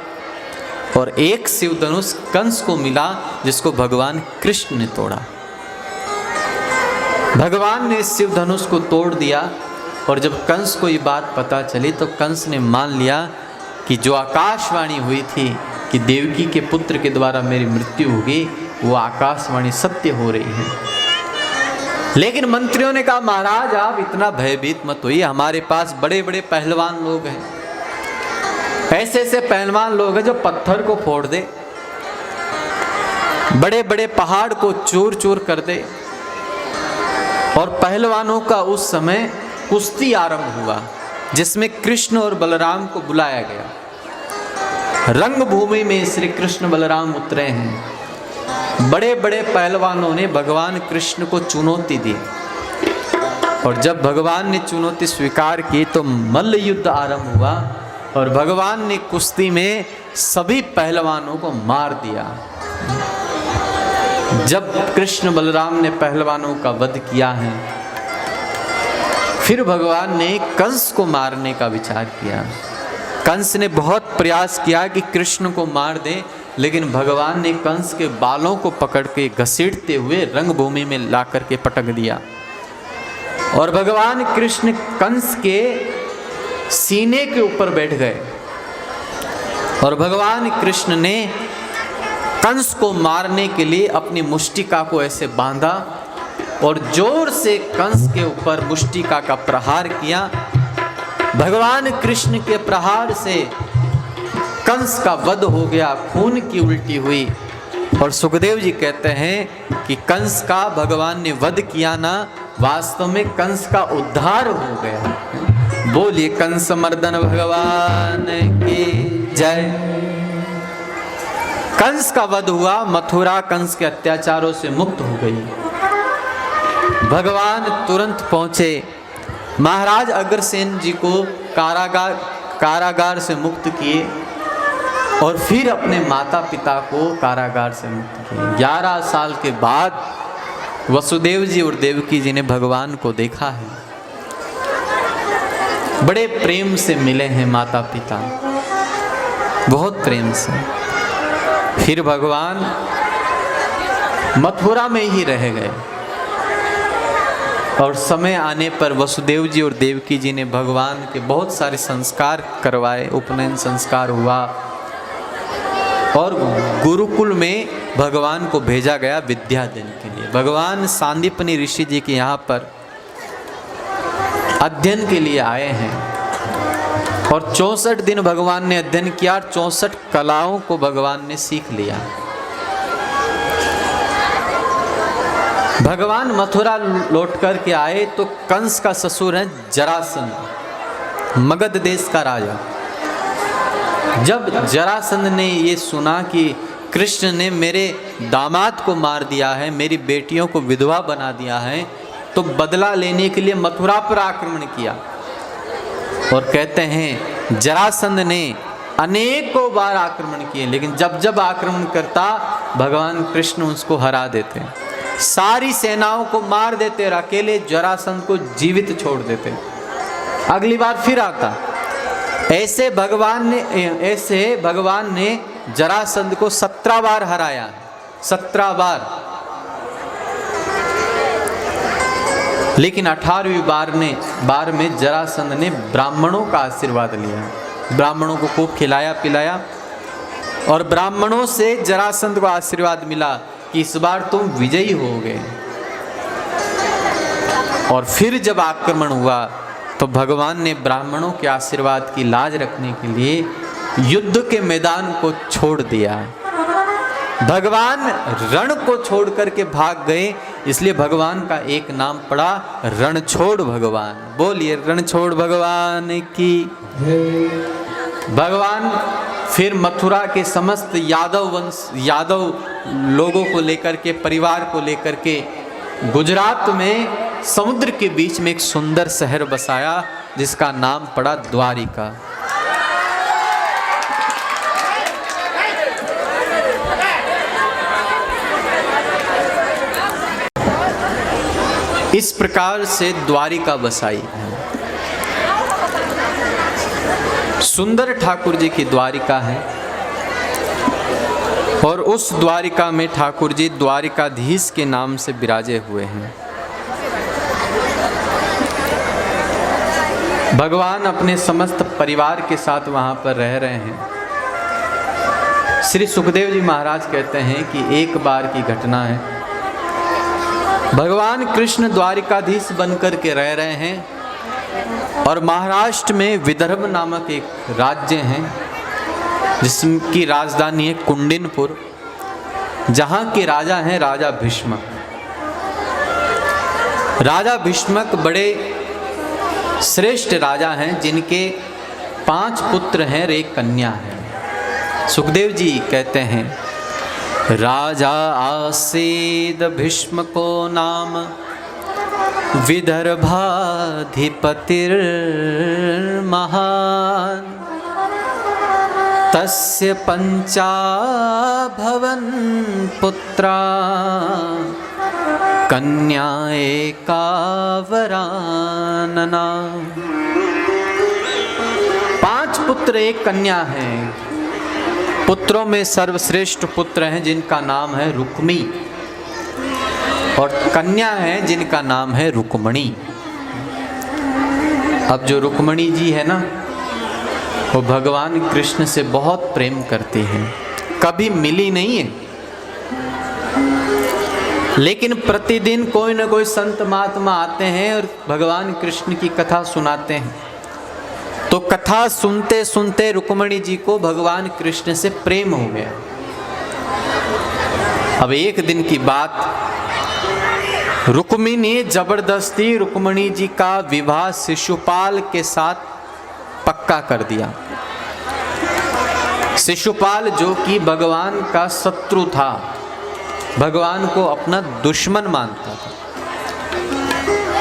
और एक शिव धनुष कंस को मिला जिसको भगवान कृष्ण ने तोड़ा। भगवान ने इस शिव धनुष को तोड़ दिया और जब कंस को ये बात पता चली तो कंस ने मान लिया कि जो आकाशवाणी हुई थी कि देवकी के पुत्र के द्वारा मेरी मृत्यु होगी, वो आकाशवाणी सत्य हो रही है। लेकिन मंत्रियों ने कहा महाराज आप इतना भयभीत मत होइए, हमारे पास बड़े बड़े पहलवान लोग हैं, ऐसे ऐसे पहलवान लोग हैं जो पत्थर को फोड़ दे, बड़े बड़े पहाड़ को चूर चूर कर दे। और पहलवानों का उस समय कुश्ती आरंभ हुआ जिसमें कृष्ण और बलराम को बुलाया गया। रंगभूमि में श्री कृष्ण बलराम उतरे हैं। बड़े बड़े पहलवानों ने भगवान कृष्ण को चुनौती दी और जब भगवान ने चुनौती स्वीकार की तो मल्ल युद्ध आरंभ हुआ और भगवान ने कुश्ती में सभी पहलवानों को मार दिया। जब कृष्ण बलराम ने पहलवानों का वध किया है, फिर भगवान ने कंस को मारने का विचार किया। कंस ने बहुत प्रयास किया कि कृष्ण को मार दे, लेकिन भगवान ने कंस के बालों को पकड़ के घसीटते हुए रंगभूमि में ला करके पटक दिया और भगवान कृष्ण कंस के सीने के ऊपर बैठ गए और भगवान कृष्ण ने कंस को मारने के लिए अपनी मुष्टिका को ऐसे बांधा और जोर से कंस के ऊपर मुष्टिका का प्रहार किया। भगवान कृष्ण के प्रहार से कंस का वध हो गया, खून की उल्टी हुई। और सुखदेव जी कहते हैं कि कंस का भगवान ने वध किया ना, वास्तव में कंस का उद्धार हो गया। बोलिए कंस मर्दन भगवान की जय। कंस का वध हुआ, मथुरा कंस के अत्याचारों से मुक्त हो गई। भगवान तुरंत पहुंचे, महाराज अग्रसेन जी को कारागार से मुक्त किए और फिर अपने माता पिता को कारागार से मुक्त किए। 11 साल के बाद वसुदेव जी और देवकी जी ने भगवान को देखा है, बड़े प्रेम से मिले हैं माता पिता, बहुत प्रेम से। फिर भगवान मथुरा में ही रह गए और समय आने पर वसुदेव जी और देवकी जी ने भगवान के बहुत सारे संस्कार करवाए, उपनयन संस्कार हुआ और गुरुकुल में भगवान को भेजा गया विद्या देने के लिए। भगवान सांदीपनी ऋषि जी के यहाँ पर अध्ययन के लिए आए हैं और 64 दिन भगवान ने अध्ययन किया और 64 कलाओं को भगवान ने सीख लिया। भगवान मथुरा लौट कर के आए तो कंस का ससुर है जरासंध, मगध देश का राजा। जब जरासंध ने ये सुना कि कृष्ण ने मेरे दामाद को मार दिया है, मेरी बेटियों को विधवा बना दिया है, तो बदला लेने के लिए मथुरा पर आक्रमण किया। और कहते हैं जरासंध ने अनेकों बार आक्रमण किए, लेकिन जब जब आक्रमण करता भगवान कृष्ण उसको हरा देते, सारी सेनाओं को मार देते और अकेले जरासंध को जीवित छोड़ देते। अगली बार फिर आता। ऐसे भगवान ने जरासंध को 17 बार हराया, 17 बार। लेकिन 18वीं बार में जरासंध ने ब्राह्मणों का आशीर्वाद लिया, ब्राह्मणों को खूब खिलाया पिलाया और ब्राह्मणों से जरासंध को आशीर्वाद मिला कि इस बार तुम विजयी होगे। और फिर जब आक्रमण हुआ तो भगवान ने ब्राह्मणों के आशीर्वाद की लाज रखने के लिए युद्ध के मैदान को छोड़ दिया। भगवान रण को छोड़ करके भाग गए, इसलिए भगवान का एक नाम पड़ा रणछोड़ भगवान। बोलिए रणछोड़ भगवान की। भगवान फिर मथुरा के समस्त यादव लोगों को लेकर के, परिवार को लेकर के गुजरात में समुद्र के बीच में एक सुंदर शहर बसाया जिसका नाम पड़ा द्वारिका। इस प्रकार से द्वारिका बसाई। सुंदर ठाकुर जी की द्वारिका है और उस द्वारिका में ठाकुर जी द्वारिकाधीश के नाम से विराजे हुए हैं। भगवान अपने समस्त परिवार के साथ वहाँ पर रह रहे हैं। श्री सुखदेव जी महाराज कहते हैं कि एक बार की घटना है, भगवान कृष्ण द्वारिकाधीश बनकर के रह रहे हैं और महाराष्ट्र में विदर्भ नामक एक राज्य है जिसकी राजधानी है कुंडिनपुर, जहाँ के राजा हैं राजा भीष्मक। राजा भीष्मक बड़े श्रेष्ठ राजा हैं जिनके 5 पुत्र हैं और 1 कन्या है। सुखदेव जी कहते हैं राजा आसीद भीष्मको नाम विदर्भाधिपतिर्महान तस्य 5 भवन पुत्रा कन्या एका वरानना। 5 पुत्र 1 कन्या हैं। पुत्रों में सर्वश्रेष्ठ पुत्र हैं जिनका नाम है रुक्मी और कन्या हैं जिनका नाम है रुक्मणी। अब जो रुक्मणी जी है ना, वो भगवान कृष्ण से बहुत प्रेम करती हैं, कभी मिली नहीं है, लेकिन प्रतिदिन कोई न कोई संत महात्मा आते हैं और भगवान कृष्ण की कथा सुनाते हैं। तो कथा सुनते सुनते रुक्मणी जी को भगवान कृष्ण से प्रेम हो गया। अब एक दिन की बात, रुक्मी ने जबरदस्ती रुक्मणी जी का विवाह शिशुपाल के साथ पक्का कर दिया। शिशुपाल जो कि भगवान का शत्रु था, भगवान को अपना दुश्मन मानता था।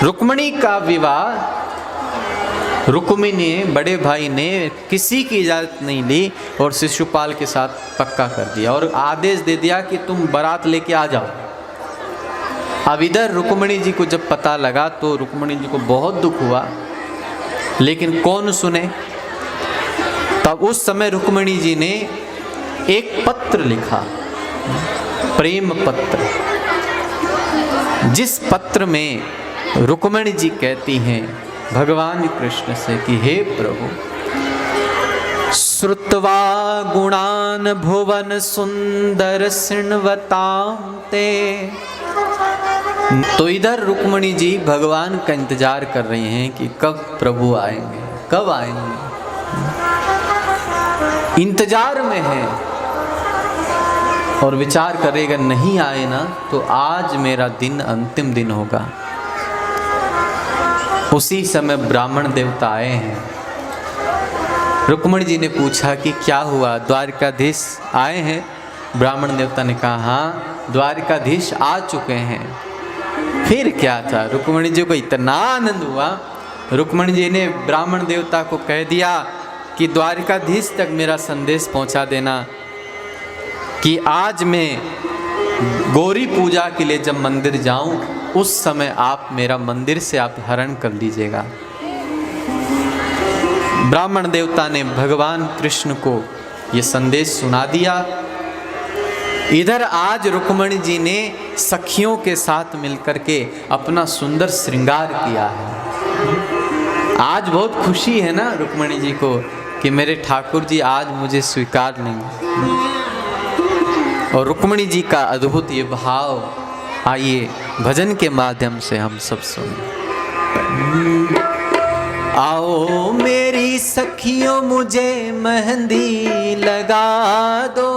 रुक्मणी का विवाह रुक्मिणी बड़े भाई ने किसी की इजाज़त नहीं ली और शिशुपाल के साथ पक्का कर दिया और आदेश दे दिया कि तुम बारात लेके आ जाओ। अब इधर रुक्मिणी जी को जब पता लगा तो रुक्मिणी जी को बहुत दुख हुआ, लेकिन कौन सुने। तब उस समय रुक्मिणी जी ने एक पत्र लिखा, प्रेम पत्र, जिस पत्र में रुक्मिणी जी कहती हैं भगवान कृष्ण से कि हे प्रभु, श्रुत्वा गुणान भुवन सुंदर शृण्वतां ते। तो इधर रुक्मिणी जी भगवान का इंतजार कर रही हैं कि कब प्रभु आएंगे, कब आएंगे, इंतजार में है और विचार करेगा नहीं आए ना तो आज मेरा दिन अंतिम दिन होगा। उसी समय ब्राह्मण देवता आए हैं। रुक्मिणी जी ने पूछा कि क्या हुआ, द्वारकाधीश आए हैं? ब्राह्मण देवता ने कहा हाँ, द्वारकाधीश आ चुके हैं। फिर क्या था, रुक्मिणी जी को इतना आनंद हुआ, रुक्मिणी जी ने ब्राह्मण देवता को कह दिया कि द्वारकाधीश तक मेरा संदेश पहुंचा देना कि आज मैं गौरी पूजा के लिए जब मंदिर जाऊं उस समय आप मेरा मंदिर से आप हरण कर लीजिएगा। ब्राह्मण देवता ने भगवान कृष्ण को ये संदेश सुना दिया। इधर आज रुक्मिणी जी ने सखियों के साथ मिलकर के अपना सुंदर श्रृंगार किया है। आज बहुत खुशी है ना रुक्मिणी जी को कि मेरे ठाकुर जी आज मुझे स्वीकार नहीं। और रुक्मिणी जी का अद्भुत ये भाव आइए भजन के माध्यम से हम सब सुने। आओ मेरी सखियों मुझे मेहंदी लगा दो,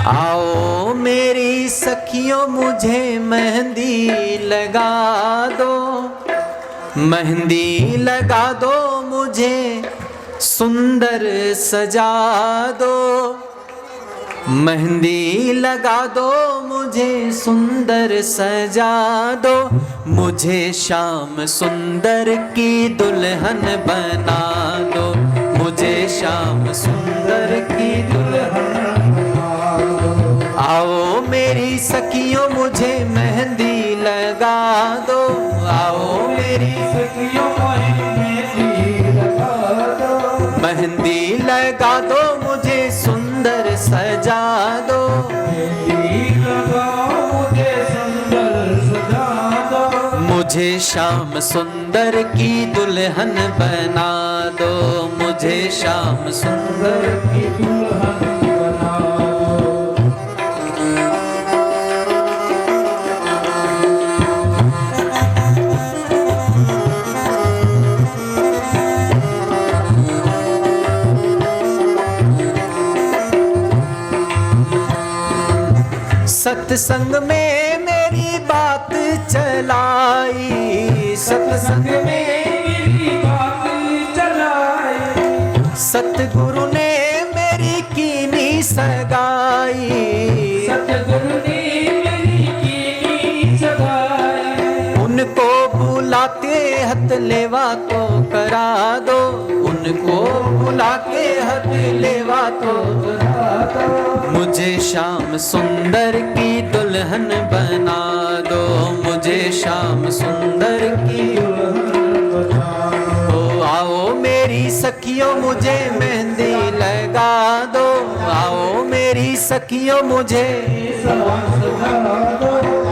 आओ मेरी सखियों मुझे मेहंदी लगा दो, मेहंदी लगा दो मुझे सुंदर सजा दो, मेहंदी लगा दो मुझे सुंदर सजा दो, मुझे श्याम सुंदर की दुल्हन बना दो, मुझे श्याम सुंदर की दुल्हन बना दो। आओ मेरी सखियों मुझे मेहंदी लगा दो, आओ मेरी सखियों मेहंदी लगा दो, मेहंदी लगा दो मुझे सुंदर सजा दो, मुझे सुंदर सजा दो, मुझे श्याम सुंदर की दुल्हन बना दो, मुझे श्याम सुंदर की दुल्हन बना दो। सत्संग में मेरी बात चलाई, सत्संग में मेरी बात चलाई, सतगुरु ने मेरी कीनी सगाई, सतगुरु ने मेरी कीनी सगाई, उनको बुलाते हथ लेवा तो करा दो, उनको बुला के हथ लेवा तो करा दो, मुझे श्याम सुंदर की दुल्हन बना दो, मुझे श्याम सुंदर की दुल्हन बना दो। आओ मेरी सखियों मुझे मेहंदी लगा दो, आओ मेरी सखियों मुझे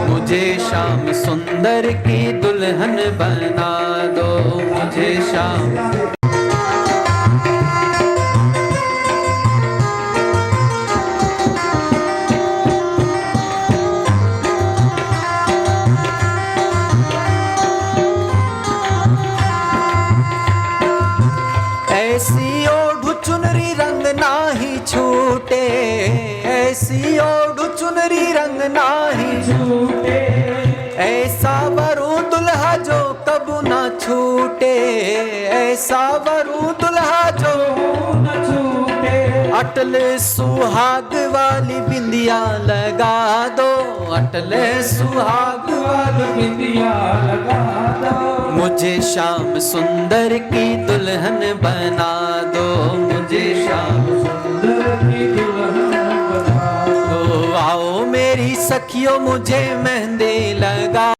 मुझे श्याम सुंदर की दुल्हन बना दो, मुझे श्याम। ऐसी ओढ़ चुनरी रंग नाही छूटे, ऐसी ओढ़ चुनरी रंग नाही छूटे, ऐसा वरु दुल्हा जो कबू ना छूटे, ऐसा वरु दुल्हा जो न छूटे, अट अटल सुहाग वाली बिंदिया लगा दो, अटल सुहाग वाली बिंदिया लगा दो, मुझे श्याम सुंदर की दुल्हन बना दो, मुझे श्याम सुंदर की दुल्हन बना दो। आओ मेरी सखियों मुझे मेहंदी लगा